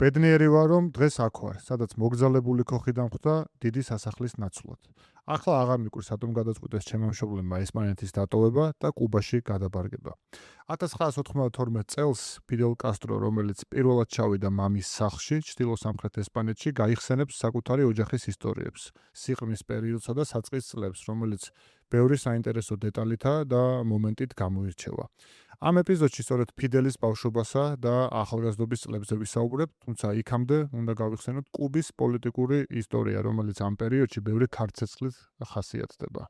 ბედნიერი ვარ, რომ დღეს აქ ვარ, სადაც მოგზალებული ქოხი დამხვდა დიდი სასახლის ნაცვლად. ახლა აღარ მიკვირს რატომ გადაწყვიტეს ჩემმა მშობლებმა ესპანეთის დატოვება და კუბაში გადაბარგება. 1992 წელს ფიდელ კასტრო, რომელიც პირველად ჩავიდა მამის სახლში, ჩრდილო-სამხრეთ ესპანეთში, გაიხსენებს საკუთარი ოჯახის ისტორიებს, სიყრმის პერიოდსა და საწყის წლებს, რომელიც ბევრი საინტერესო დეტალითა და მომენტით გამოირჩევა. ამ ეპიზოდში სწორედ ფიდელის ბავშვობასა და ახალგაზრდობის წლებზე ვისაუბრებ, თუმცა იქამდე უნდა გავიხსენოთ კუბის პოლიტიკური ისტორია, რომელიც ამ პერიოდში ბევრი ქარცეცხლით ხასიათდება.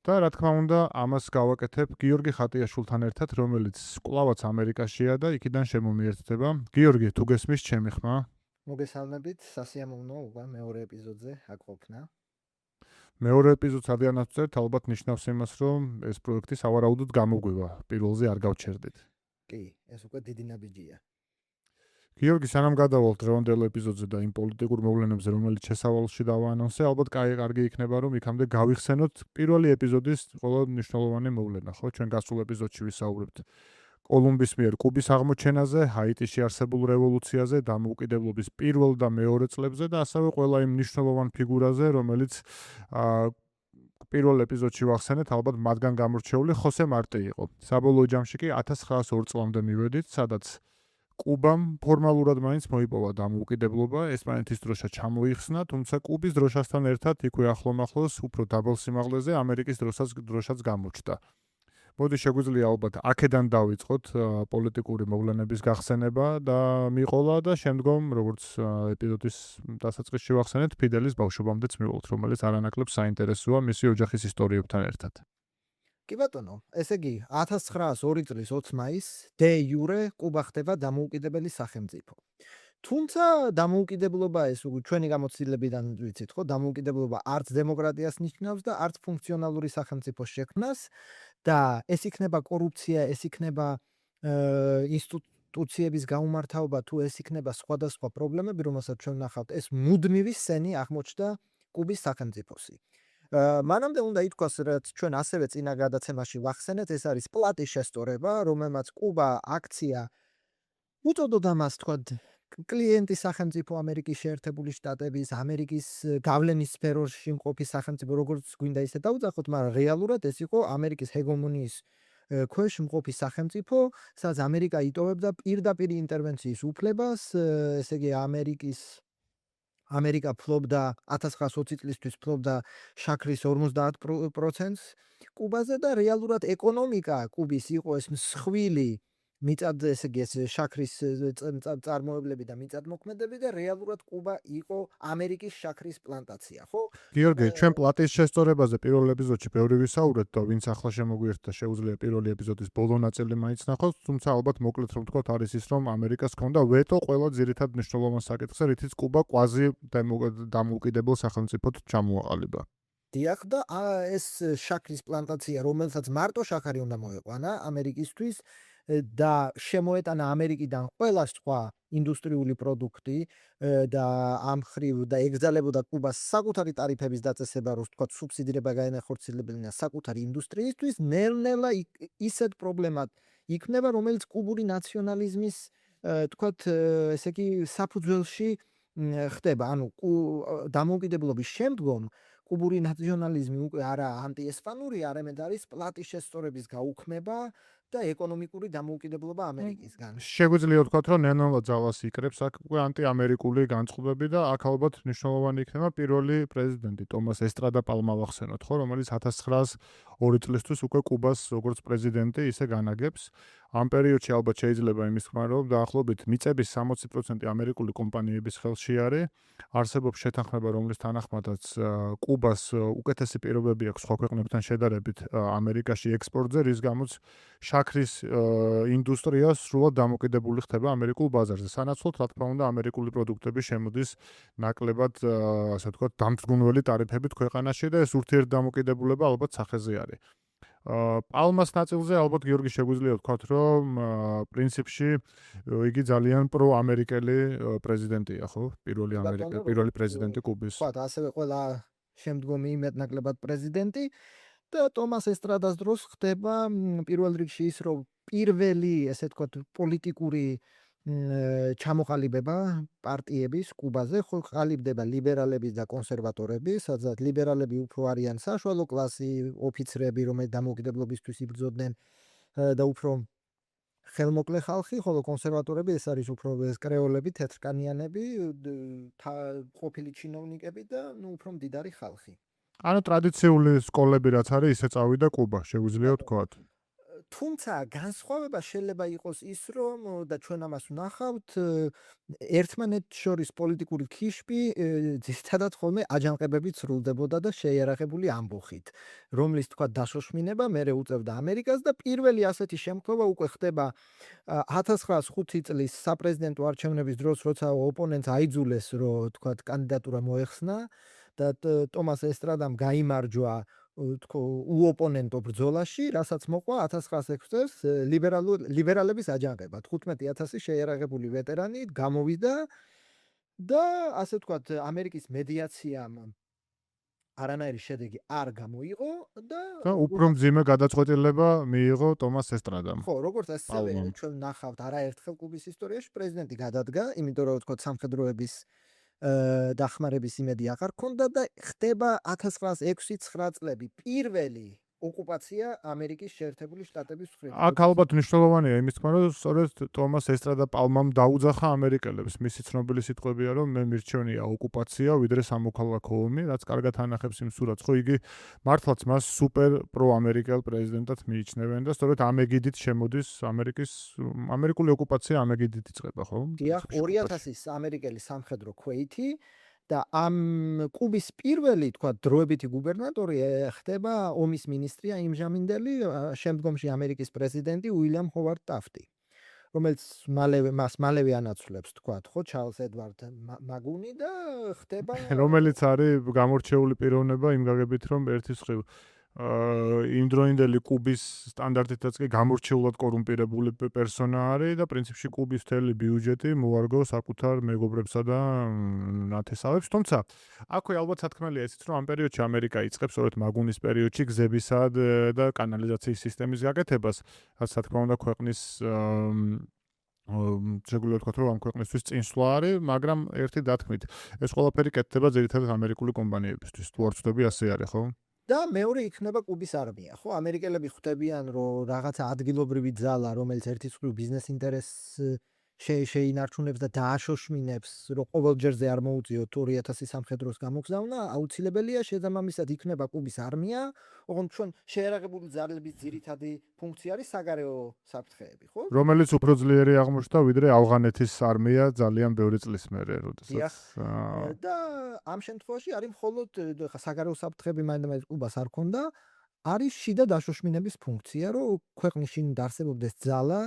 და რა თქმა უნდა, ამას გავაკეთებ გიორგი ხატიაშვილთან ერთად, რომელიც კვლავაც ამერიკაშია და იქიდან შემომიერთდება. გიორგი, თუ გესმის ჩემი ხმა? მოგესალმებით, სასიამოვნო უკვე მეორე ეპიზოდზე აქ ყოფნა. მეორე ეპიზოდს ადიანად ვწერთ, ალბათ ნიშნავს იმას, რომ ეს პროექტი სავარაუდოდ გამოგვივა, პირველზე არ გავჩერდით. კი, ეს უკვე დიდი ნაბიჯია. გიორგი, სანამ გადავალთ დღევანდელ ეპიზოდზე და იმ პოლიტიკურ მოვლენებზე, რომელიც შესავალში დავაანონსე, ალბათ კარგი იქნება, რომ იქამდე გავიხსენოთ პირველი ეპიზოდის ყველა მნიშვნელოვანი მოვლენა, ხო? ჩვენ გასულ ეპიზოდში ვისაუბრებთ კოლუმბის მიერ კუბის აღმოჩენაზე, ჰაიტიში არსებულ რევოლუციაზე, დამოუკიდებლობის პირველ და მეორე წლებზე და ასევე ყველა იმ მნიშვნელოვან ფიგურაზე, რომელიც პირველ ეპიზოდში ვახსენეთ, ალბათ მათგან გამორჩეული ხოსე მარტი იყო. საბოლოო ჯამში კი 1902 წლამდე მივედით, სადაც კუბამ ფორმალურად მაინც მოიპოვა დამოუკიდებლობა, ესპანეთის დროშა ჩამოიხსნა, თუმცა კუბის დროშასთან ერთად იქვე ახლომახლოს უფრო დაბალ სიმაღლეზე ამერიკის დროშაც გამოჩნდა. მოდი შეგვიძლია ალბათ აქედან დავიწყოთ პოლიტიკური მოვლენების გახსენება და მიყოლა და შემდგომ, როგორც ეპიზოდის დასაწყისში ვახსენეთ, ფიდელის ბავშვობამდეც მივყოთ, რომელიც არანაკლებ საინტერესოა მისი ოჯახის ისტორიებთან ერთად. კი ბატონო, ესე იგი 1902 წლის 20 მაისს დე იურე კუბა ხდება დამოუკიდებელი სახელმწიფო. თუმცა დამოუკიდებლობა ეს ჩვენი გამოცდილებიდან ვიცით, ხო, დამოუკიდებლობა არც დემოკრატიას ნიშნავს და არც ფუნქციონალური სახელმწიფოს შექმნას და ეს იქნება კორუფცია, ეს იქნება ინსტიტუციების გაუმართავება, თუ ეს იქნება სხვადასხვა პრობლემები, რომელსაც ჩვენ ვნახავთ, ეს მუდმივი სცენი აღმოჩნდა კუბის სახელმწიფოსი. მანამდე უნდა ითქვას, რაც ჩვენ ასევე წინა გადაცემაში ვახსენეთ, ეს არის პლატის შესწორება, რომელმაც კუბა აქცია უწოდოდა მას, თქვა, კლიენტის სახელმწიფო ამერიკის შეერთებული შტატების, ამერიკის გავლენის სფეროში მყოფი სახელმწიფო, როგორც გვინდა ისე დავუძახოთ, მაგრამ რეალურად ეს იყო ამერიკის ჰეგემონიის ქვეშ მყოფი სახელმწიფო, სადაც ამერიკა იტოვებდა პირდაპირ ინტერვენციის უფლებას, ესე იგი ამერიკა ფლობდა 1920 წლისთვის ფლობდა შაქრის 50%-ს კუბაზე და რეალურად ეკონომიკა კუბის იყო ეს მსხვილი მიწად, ესე იგი ეს შაქრის წარმოებლები და მიწადმოქმედები და რეალურად კუბა იყო ამერიკის შაქრის პლანტაცია, ხო? გიორგი, ჩვენ პლატის შესწორებაზე პირველ ეპიზოდში ბევრი ვისაუბრეთ და ვინც ახლა შემოგვიერთდა, შეუძლია პირველი ეპიზოდის ბოლო ნაწილი მაინც ნახოს, თუმცა ალბათ მოკლედ რომ ვთქვათ, არის ის, რომ ამერიკას ჰქონდა ვეტო ყველა ძირითად მნიშვნელოვან საკითხზე, რითიც კუბა კვაზი დამოუკიდებელ სახელმწიფოდ ჩამოაყალიბა. დიახ და ეს შაქრის პლანტაცია, რომელსაც მარტო შაქარი უნდა მოეყვანა ამერიკისთვის და შემოეტანა ამერიკიდან ყველა სხვა ინდუსტრიული პროდუქტი და ამ ხრივ და ეგზალებოდა კუბას საკუთარი ტარიფების დაწესება, რომ ვთქვათ, სუბსიდირება გაენახორციელებინა საკუთარი ინდუსტრიისთვის, ნელ-ნელა ისეთ პრობლემად იქნება, რომელიც კუბური ნაციონალიზმის, ვთქვათ, ესე იგი საფუძველში ხდება. ანუ დამოუკიდებლობის შემდგომ კუბური ნაციონალიზმი უკვე არა ანტიესპანური, არამედ არის პლატის შესწორების გაუქმება და ეკონომიკური დამოუკიდებლობა ამერიკისგან. შეგვიძლია ვთქვათ, რომ ნელ-ნელა ძალას იკრებს აქ უკვე ანტიამერიკული განწყობები და აქ ალბათ მნიშვნელოვანი იქნება პირველი პრეზიდენტი ტომას ესტრადა პალმა ვახსენოთ, ხო, რომელიც 1902 წლისთვის უკვე კუბას როგორც პრეზიდენტი ისე განაგებს. ამ პერიოდში ალბათ შეიძლება იმის თქმა, რომ დაახლოებით მიწების 60% ამერიკული კომპანიების ხელში არის. არსებობს შეთანხმება, რომლის თანახმადაც კუბას უკეთესი პირობები აქვს სხვა ქვეყნებთან შედარებით ამერიკაში ექსპორტზე, რის გამოც შაქრის ინდუსტრია სრულად დამოკიდებული ხდება ამერიკულ ბაზარზე. სანაცვლოდ, რა თქმა უნდა, ამერიკული პროდუქტები შემოდის ნაკლებად, ასე ვთქვათ, დამძგუნველი ტარიფებით ქვეყანაში და ეს ურთიერთდამოკიდებულება ალბათ სახეზე არის. პალმას ნაწილზე ალბათ გიორგი შეგვიძლია ვთქვათ, რომ პრინციპში იგი ძალიან პროამერიკელი პრეზიდენტია, ხო? პირველი პრეზიდენტი კუბის. ვთქვათ, ასევე ყველა შემდგომი იმედნაკლებად პრეზიდენტი და ტომას ესტრადას დროს ხდება პირველ რიგში ის, რომ პირველი, ესე ვთქვათ, პოლიტიკური ჩამოყალიბება პარტიების კუბაზე, ხო ყალიბდება ლიბერალების და კონსერვატორები, სადაც ლიბერალები უფრო არიან საშუალო კლასი, ოფიცრები, რომლებიც დამოუკიდებლობისთვის იბრძოდნენ და უფრო ხელმოკლე ხალხი, ხოლო კონსერვატორები ეს არის უფრო კრეოლები, თეთრკანიანები, ყოფილი ჩინოვნიკები და უფრო მდიდარი ხალხი. ანუ ტრადიციული სკოლები რაც არის, ისე წავიდა კუბა, შეგვიძლია ვთქვათ. თუმცა განსხვავება შეიძლება იყოს ის, რომ და ჩვენ ამას ვნახავთ, ერთმანეთს შორის პოლიტიკური ქიშბი ძირითადად ხოლმე აჯანყებებით სრულდებოდა და შეიარაღებული ამბოხით, რომლის თქვა დაშოშმინება მერე უწევდა ამერიკას და პირველი ასეთი შემთხვევა უკვე ხდება 1905 წლის საპრეზიდენტო არჩევნების დროს, როცა ოპონენტს აიძულეს, რომ თქვა კანდიდატურა მოეხსნა და ტომას ესტრადამ გაიმარჯვა უოპონენტო ბრძოლაში, რასაც მოყვა 1906 წელს ლიბერალების აჯანყება. 15,000 შეიარაღებული ვეტერანი გამოვიდა და ასე ვთქვათ, ამერიკის მედიაციამ არანაირი შედეგი არ გამოიღო და უფრო მძიმე გადაწყვეტილება მიიღო ტომას ესტრადამ. ხო, როგორც ასევე ჩვენ ვნახავთ არაერთხელ კუბის ისტორიაში პრეზიდენტი გადადგა, იმიტომ რომ ვთქვათ სამხედროების დახმარების იმედი აღარ ქონდა და ხდება 1906-9 წლები პირველი ოკუპაცია ამერიკის შეერთებული შტატების მხრიდან. აქ ალბათ მნიშვნელოვანია იმის თქმა, რომ სწორედ ტომას ესტრადა პალმამ დაუძახა ამერიკელებს. მისი ცნობილი სიტყვებია, რომ მე მირჩევნია ოკუპაცია, ვიდრე სამოქალაქო ომი, რაც კარგად ანახებს იმ სურათს, ხო იგი მართლაც მას სუპერ პროამერიკელ პრეზიდენტად მიიჩნევენ და სწორედ ამ ეგიდით შემოდის ამერიკული ოკუპაცია ამ ეგიდით იწყება, ხო? დიახ, 2000-ის ამერიკელი სამხედრო ქვეითი და ამ კუბის პირველი, თქვა, დროებითი გუბერნატორი ხდება ომის მინისტრია იმჟამინდელი, შემდგომში ამერიკის პრეზიდენტი უილიამ ჰოვარდ ტაფტი, რომელიც მალევე ანაცვლებს, თქვა, ხო, ჩარლზ ედვარდ მაგუნი და ხდება რომელიც არის გამორჩეული პიროვნება იმ გაგებით, რომ ერთის ხრივ იმდროინდელი კუბის სტანდარტითაც კი გამორჩეულად კორუმპირებული პერსონა არის და პრინციპში კუბის მთელი ბიუჯეტი მოარგო საკუთარ მეგობრებსა და ნათესავებს. თუმცა აქვე ალბათ სათქმელია ისიც, რომ ამ პერიოდში ამერიკა იწყებს სწორედ მაგუნის პერიოდში გზებისა და კანალიზაციის სისტემის გაკეთებას, რაც თქმა უნდა ქვეყნის შეგვიძლია ვთქვათ, რომ ამ ქვეყნისთვის წინსვლა არის, მაგრამ ერთი დათქმით, ეს ყველაფერი კეთდება ძირითადად ამერიკული კომპანიებისთვის. თუ არ ვცდები, ასე არის, ხო? და მეორე იქნება კუბის არმია, ხო? ამერიკელები ხვდებიან, რომ რაღაცა ადგილობრივი ძალა, რომელიც ერთის მხრივ ბიზნეს ინტერესს შეინარჩუნებს და დააშოშმინებს, რომ ყოველჯერზე არ მოუწიოთ 2000 სამხედროს გამოგზავნა, აუცილებელია შესაბამისად იქნება კუბის არმია, ოღონდ ჩვენ შეიარაღებული ძალების ძირითადი ფუნქცია არის საგარეო საფრთხეები, ხო? რომელიც უფრო ძლიერი აღმოჩნდა, ვიდრე ავღანეთის არმია ძალიან ბევრი წლის მერე, როდესაც და ამ შემთხვევაში არის მხოლოდ საგარეო საფრთხეები მაინც კუბას არ ქონდა, არის შიდა დაშოშმინების ფუნქცია, რომ ქვეყნის შინ დაარსებობდეს ძალა,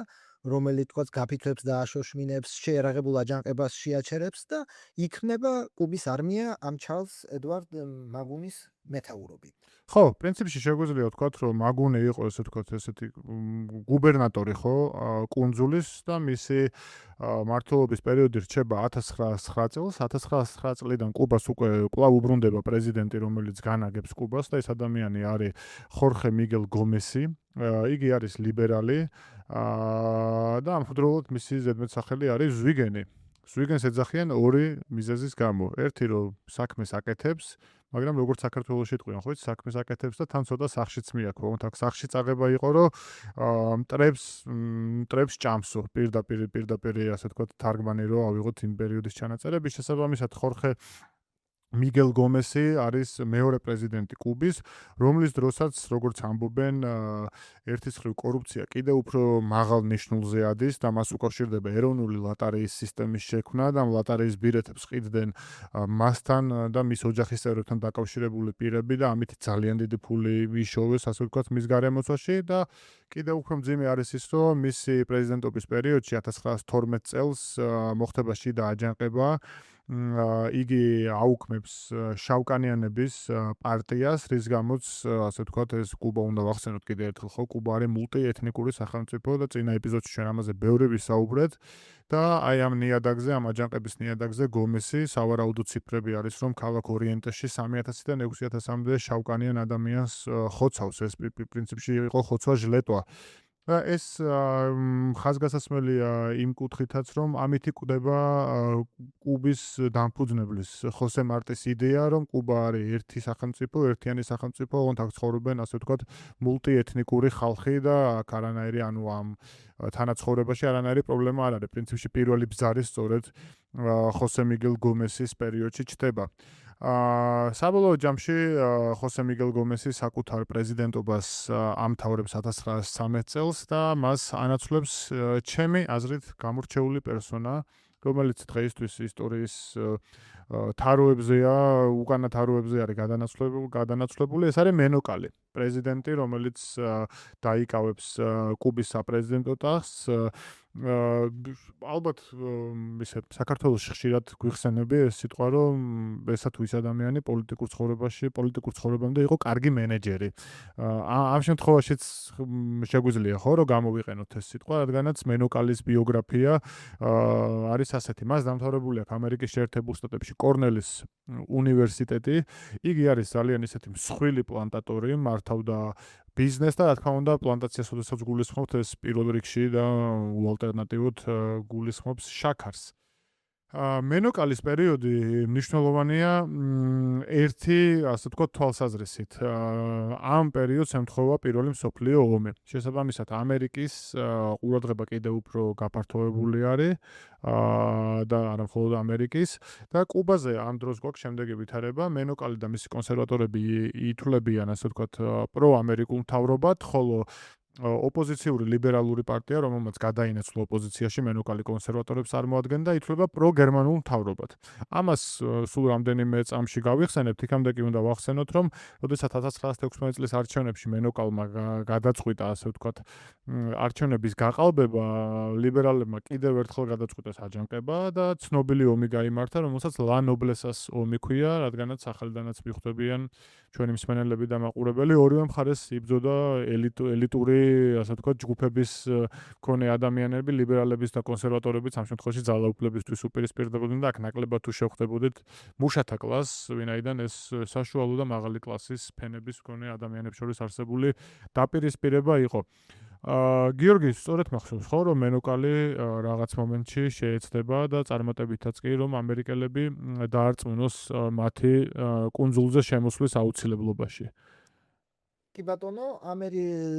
რომელიც თქვა გაფიცვებს და აშოშმინებს, შეიარაღებულ აჯანყებას შეაჩერებს და იქნება კუბის არმია ამ ჩარლზ ედვარდ მაგუნის მეთაურობით. ხო, პრინციპში შეგვიძლია ვთქვათ, რომ მაგუნი იყო ესე ვთქვათ, ესეთი გუბერნატორი, ხო, კუნძულის და მისი მმართველობის პერიოდი რჩება 1909 წელს. 1909 წლიდან კუბას უკვე კვლავ უბრუნდება პრეზიდენტი, რომელიც განაგებს კუბას და ეს ადამიანი არის ხორხე მიგელ გომესი. იგი არის ლიბერალი და ამხდროულად მისი ზედმეტსახელი არის ზვიგენი. ზვიგენს ეძახიან ორი მიზეზის გამო. ერთი რომ საქმეს აკეთებს, მაგრამ როგორც საქართველოში იტყვიან, ხო, საქმეს აკეთებს და თან ცოტა სახშიც მიაქვს. თუმცა სახში წაღება იყო, რომ მტრებს ჭამსო. პირდაპირ ასე ვთქვათ, თარგმანი რო ავიღოთ იმ პერიოდის ჩანაწერები, შესაბამისად ხორხე მიგელ გომესი არის მეორე პრეზიდენტი კუბის, რომლის დროსაც, როგორც ამბობენ, ერთის მხრივ კორუფცია კიდევ უფრო მაღალ ნიშნულზე ადის და მას უკავშირდება ეროვნული ლოტარიის სისტემის შექმნა და ლოტარიის ბილეთებს ყიდდნენ მასთან და მის ოჯახის წევრებთან დაკავშირებული პირები და ამით ძალიან დიდი ფული იშოვეს, ასე ვთქვათ, მის გარემოცვაში და კიდევ უფრო მძიმე არის ის, რომ მისი პრეზიდენტობის პერიოდში 1912 წელს მოხდება შიდა აჯანყება იგი აუქმებს შავკანიანების პარტიას, რის გამოც ასე ვთქვათ, ეს კუბა უნდა ვახსენოთ კიდევ ერთხელ, ხო, კუბა არის მულტიეთნიკური სახელმწიფო და წინა ეპიზოდში ჩვენ ამაზე ბევრი ვისაუბრეთ და აი ამ ნიადაგზე, ამ აჯანყების ნიადაგზე გომესი სავარაუდო ციფრები არის, რომ ქალაქ ორიენტეში 3000-დან 6000-მდე შავკანიან ადამიანს ხოცავს. ეს პრინციპში იყო ხოცვა ჟლეტვა. და ეს ხაზგასასმელია იმ კუთხითაც, რომ ამით იკვდება კუბის დამფუძნებლის ხოსე მარტის იდეა, რომ კუბა არის ერთი სახელმწიფო, ერთიანი სახელმწიფო, ოღონდ აქ ცხოვრობენ, ასე ვთქვათ, მულტიეთნიკური ხალხი და აქ არანაირი, ანუ ამ თანაცხოვრებაში არანაირი პრობლემა არ არის. პრინციპში პირველი ბზარი სწორედ ხოსე მიგელ გომესის პერიოდში ჩდება. საბოლოო ჯამში ხოსე მიგელ გომესი საკუთარ პრეზიდენტობას ამთავრებს 1913 წელს და მას ანაცვლებს ჩემი აზრით გამორჩეული პერსონა, რომელიც დღეისთვის ისტორიის თაროებზეა, უკანა თაროებზე არის გადანაცვლებული, ეს არის მენოკალი, პრეზიდენტი, რომელიც დაიკავებს კუბის საპრეზიდენტო ტახტს. ალბათ ისე საქართველოში ხშირად გვიხსენები ეს სიტყვა, რომ ესა თუ ის ადამიანი პოლიტიკურ ცხოვრებამდე იყო კარგი მენეჯერი. ამ შემთხვევაშიც შეგვიძლია ხო რომ გამოვიყენოთ ეს სიტყვა, რადგანაც მენოკალის ბიოგრაფია არის ასეთი. მას დამთავრებული აქვს ამერიკის შეერთებულ შტატებში კორნელის უნივერსიტეტი. იგი არის ძალიან ისეთი მსხვილი პლანტატორი, მართავდა ბიზნესს და რა თქმა უნდა პლანტაციას ოდესაც გულისხმობთ ეს პირველ რიგში და უალტერნატივოდ გულისხმობს შაქარს. მენოკალის პერიოდი მნიშვნელოვანია ერთი, ასე ვთქვათ, თვალსაზრისით. ამ პერიოდს ემთხვევა პირველი მსოფლიო ომი. შესაბამისად, ამერიკის ყურადღება კიდევ უფრო გაფართოებული არის და არა მხოლოდ ამერიკის და კუბაზე ამ დროს გვაქვს შემდეგი ვითარება. მენოკალი და მისი კონსერვატორები ითვლებიან, ასე ვთქვათ, პროამერიკულ მთავრობად, ხოლო ოპოზიციური ლიბერალური პარტია, რომელმაც გადაინაცვლა ოპოზიციაში, მენოკალი კონსერვატორებს წარმოადგენდა, ითვლება პროგერმანულ მთავრობად. ამას სულ რამდენიმე წამში გავიხსენებთ, იქამდე კი უნდა ვახსენოთ, რომ როდესაც 1916 წლის არჩევნებში მენოკალმა გადაწყვიტა, ასე ვთქვათ, არჩევნების გაყალბება, ლიბერალებმა კიდევ ერთხელ გადაწყვიტეს აჯანყება და ცნობილი ომი გაიმართა, რომელსაც ლა ნობლესას ომი ქვია, რადგანაც სახელიდანაც მიხვდებიან ჩვენი მსმენელები და მაყურებელი, ორივე მხარეს იბრძოდა ელიტური, ასე ვთქვათ, ჯგუფების მქონე ადამიანები, ლიბერალების და კონსერვატორების, ამ შემთხვევაში ძალაუფლებისთვის უპირისპირდებოდნენ და აქ ნაკლებად თუ შევხვდებოდით მუშათა კლასს, ვინაიდან ეს საშუალო და მაღალი კლასის ფენების მქონე ადამიანებს შორის არსებული დაპირისპირება იყო. გიორგი, სწორედ მახსოვს ხო, რომ მენოკალი რაღაც მომენტში შეეცდება და წარმატებითაც კი, რომ ამერიკელები დაარწმუნოს მათი კუნძულზე შემოსვლის აუცილებლობაში. კი ბატონო,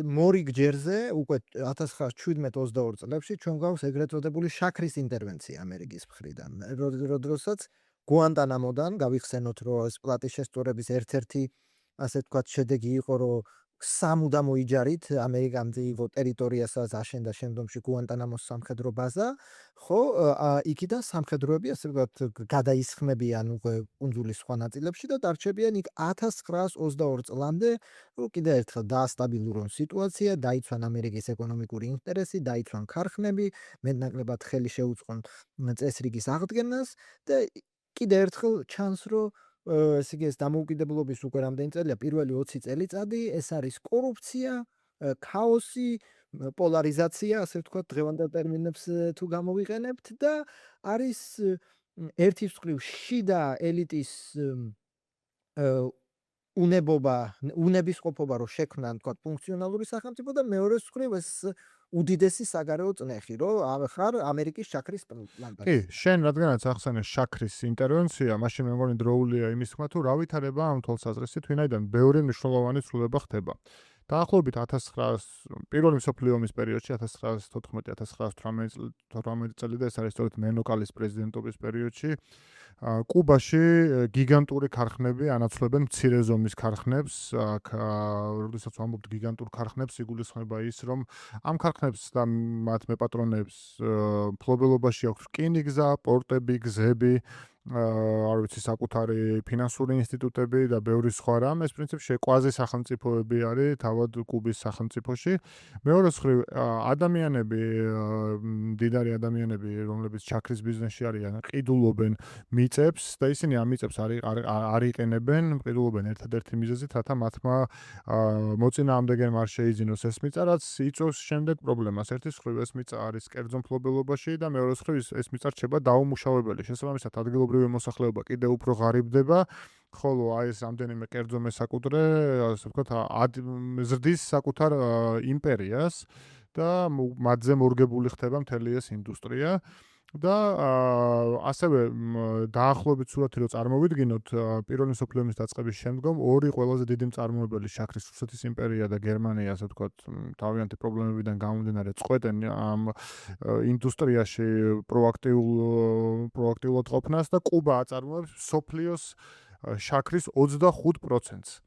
მორიგ ჯერზე უკვე 1917-22 წლებში ჩვენ გვაქვს ეგრეთ წოდებული შაქრის ინტერვენცია ამერიკის მხრიდან. როდესაც გუანტანამოდან გავიხსენოთ, რომ ეს პლატის შესწორების ერთ-ერთი, ასე ვთქვათ, შედეგი იყო, რომ სამუდამო იჯარით ამერიკამდე იყო ტერიტორიასაც აშენდა შემდგომში გუანტანამოს სამხედრო ბაზა, ხო, იქიდან სამხედროები, ასე ვთქვათ, გადაისხმებიან უკვე კუნძულის სხვა ნაწილებში და დარჩებიან იქ 1922 წლამდე, რომ კიდევ ერთხელ დაასტაბილურონ სიტუაცია, დაიცვან ამერიკის ეკონომიკური ინტერესი, დაიცვან ქარხნები, მეტნაკლებად ხელი შეუწყონ წესრიგის აღდგენას და კიდევ ერთხელ ჩანს, რომ ესე იგი ეს დამოუკიდებლობის უკვე რამდენი წელია, პირველი 20 წელიწადი, ეს არის კორუფცია, ქაოსი, პოლარიზაცია, ასე ვთქვათ, დღევანდელ ტერმინებს თუ გამოვიყენებთ და არის ერთის მხრივ შიდა ელიტის უნებისყოფობა, რომ შექმნან, ვთქვათ, ფუნქციონალური სახელმწიფო და მეორეს მხრივ ეს უდიდესი საგარეო წნეხი, რომ ხარ ამერიკის შაქრის პლანტაცია. კი, შენ რადგანაც ახსენე შაქრის ინტერვენცია, მაშინ მე მგონი დროულია იმის თქმა, თუ რა ვითარება ამ თვალსაზრისით, ვინაიდან ბევრი მნიშვნელოვანი ცვლილება ხდება. დაახლოებით პირველი მსოფლიო ომის პერიოდში 1914-1918 წელი და ეს არის სწორედ მენოკალის პრეზიდენტობის პერიოდში კუბაში გიგანტური ქარხნები ანაცვლებენ მცირე ზომის ქარხნებს. აქ როდესაც ვამბობთ გიგანტურ ქარხნებს, იგულისხმება ის, რომ ამ ქარხნებს და მათ მეპატრონეებს მფლობელობაში აქვს რკინიგზა, პორტები, გზები, არ ვიცი, საკუთარი ფინანსური ინსტიტუტები და ბევრი სხვა რამ, ეს პრინციპში კვაზი სახელმწიფოები არის თავად კუბის სახელმწიფოში. მეორე მხრივ, ადამიანები, მდიდარი ადამიანები, რომლებიც ჩაქრის ბიზნესში არიან, ყიდულობენ მიწებს და ისინი ამ მიწებს არ იყენებენ, ყიდულობენ ერთადერთი მიზეზით, რათა მათმა მოწინააღმდეგემ არ შეიძინოს ეს მიწა, რაც იწვევს შემდეგ პრობლემას. ერთის მხრივ ეს მიწა არის კერძო მფლობელობაში და მეორეს მხრივ ეს მიწა რჩება დაუმუშავებელი. შესაბამისად, ადგილობრივი მოსახლეობა კიდევ უფრო ღარიბდება, ხოლო აი ეს რამდენიმე კერძო მესაკუთრე, ასე ვთქვათ, ზრდის საკუთარ იმპერიას და მათზე მორგებული ხდება მთელი ეს ინდუსტრია. და ასევე დაახლოებით სურათი რო წარმოვიდგინოთ, პირველი მსოფლიო ომის დაწყების შემდგომ ორი ყველაზე დიდი მწარმოებელი შაქრის რუსეთის იმპერია და გერმანია, ასე ვთქვათ, თავიანთი პრობლემებიდან გამომდინარე წყვეტენ ამ ინდუსტრიაში პროაქტიულად ყოფნას და კუბა აწარმოებს მსოფლიოს შაქრის 25%-ს.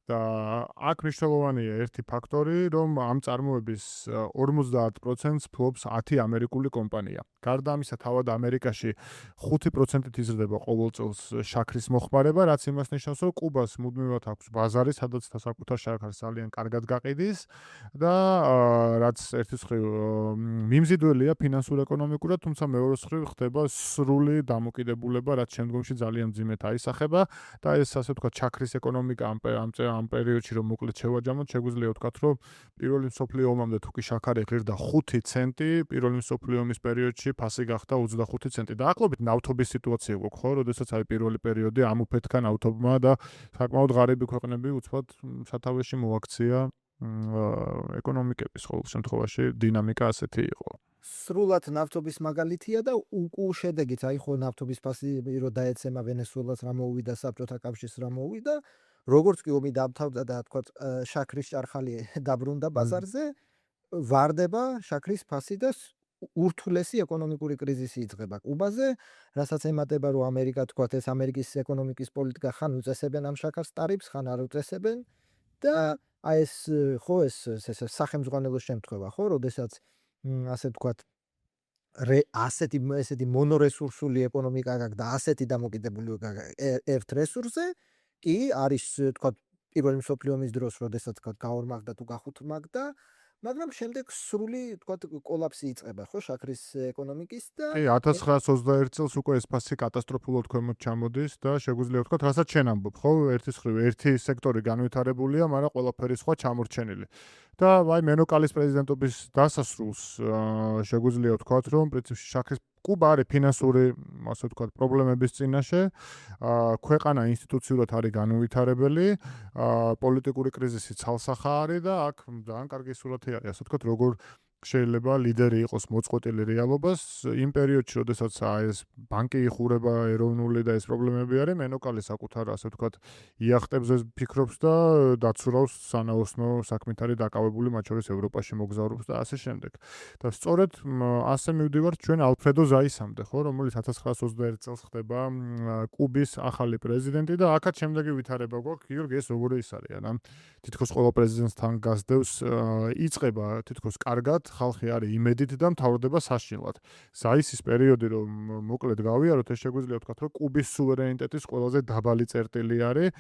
და აქ მნიშვნელოვანია ერთი ფაქტორი, რომ ამ წარმოების 50%-ს ფლობს 10 ამერიკული კომპანია. გარდა ამისა, თავად ამერიკაში 5%-ით იზრდება ყოველ წელს შაქრის მოხმარება, რაც იმას ნიშნავს, რომ კუბას მუდმივად აქვს ბაზარი, სადაც საკუთარ შაქარს ძალიან კარგად გაყიდის და რაც ერთის მხრივ მიმზიდველია ფინანსურ-ეკონომიკურად, თუმცა მეორეს მხრივ ხდება სრული დამოკიდებულება, რაც შემდგომში ძალიან მძიმედ აისახება და ეს ასე ვთქვათ, შაქრის ეკონომიკა ამ პერიოდში რომ მოკლედ შევაჯამოთ, შეგვიძლია ვთქვათ, რომ პირველი მსოფლიო ომამდე თუ კი შაქარი ღირდა 5 ცენტი, პირველი მსოფლიო ომის პერიოდში ფასი გახდა 25 ცენტი. დაახლოებით ნავთობის სიტუაცია გვაქვს, ხო, როდესაც აი პირველი პერიოდი ამუფეთქა ნავთობმა და საკმაოდ ღარიბი ქვეყნები უცბად სათავეში მოაქცია ეკონომიკების ყოველ შემთხვევაში დინამიკა ასეთი იყო. სრულად ნავთობის მაგალითია და შედეგით, აი ხო ნავთობის ფასი რო დაეცემა ვენესუელას რა მოუვიდა, საბჭოთა კავშირს რა მოუვიდა, როგორც კი ომი დამთავრდა და თქვა შაქრის ჭარხალი დაბრუნდა ბაზარზე, ვარდება შაქრის ფასი და ურთულესი ეკონომიკური კრიზისი იწყება კუბაზე, რასაც ემატება რომ ამერიკა თქვა ეს ამერიკის ეკონომიკის პოლიტიკა ხან უწესებენ ამ შაქარს ტარიფს, ხან არ უწესებენ და აი ეს ხო ეს სახელმძღვანელო შემთხვევა ხო, როდესაც ასე ვთქვათ ასეთი მონორესურსული ეკონომიკა გაქვს და ასეთი დამოკიდებულება ერთ რესურსზე კი არის თქვა პირველი მსოფლიო ომის დროს, როდესაც თქვა გაორმაგდა თუ გახუთმაგდა, მაგრამ შემდეგ სრული თქვა კოლაფსი იწყება ხო შაქრის ეკონომიკის და კი 1921 წელს უკვე ეს ფასი კატასტროფულად ქვემოთ ჩამოდის და შეგვიძლია ვთქვათ, რასაც შენ ამბობ, ხო, ერთის მხრივ ერთი სექტორი განვითარებულია, მაგრამ ყველაფერი სხვა ჩამორჩენილი. და აი მენოკალის პრეზიდენტობის დასასრულს შეგვიძლია ვთქვათ, რომ პრინციპში შაქრის კუბა არის ფინანსური, ასე ვთქვათ, პრობლემების წინაშე, ქვეყანა ინსტიტუციურად არის განუვითარებელი, პოლიტიკური კრიზისი ცალსახა არის და აქ ძალიან კარგი სურათი არის, ასე ვთქვათ, როგორ შეიძლება ლიდერი იყოს მოწყვეტილი რეალობას იმ პერიოდში, როდესაც ეს ბანკი იხურება ეროვნული და ეს პრობლემები არის, მენოკალი საკუთარ, ასე ვთქვათ, იახტებს ეს ფიქრობს და დაცურავს სანაოსნო საქმით არის დაკავებული, მათ შორის ევროპაში მოგზაურობს და ასე შემდეგ. და სწორედ ასე მივდივართ ჩვენ ალფრედო ზაისამდე, ხო, რომელიც 1921 წელს ხდება კუბის ახალი პრეზიდენტი და აქაც შემდეგი ვითარება გვაქვს, გიორგი, ეს როგორი ის არის, ან თითქოს ყველა პრეზიდენტს თან გასდევს, იწყება თითქოს კარგად, ხალხი არის იმედით და მთავრდება საშინლად. ზაისის პერიოდი რომ მოკლედ გავიაროთ, ეს შეგვიძლია ვთქვათ, რომ კუბის სუვერენიტეტის ყველაზე დაბალი წერტილი არის.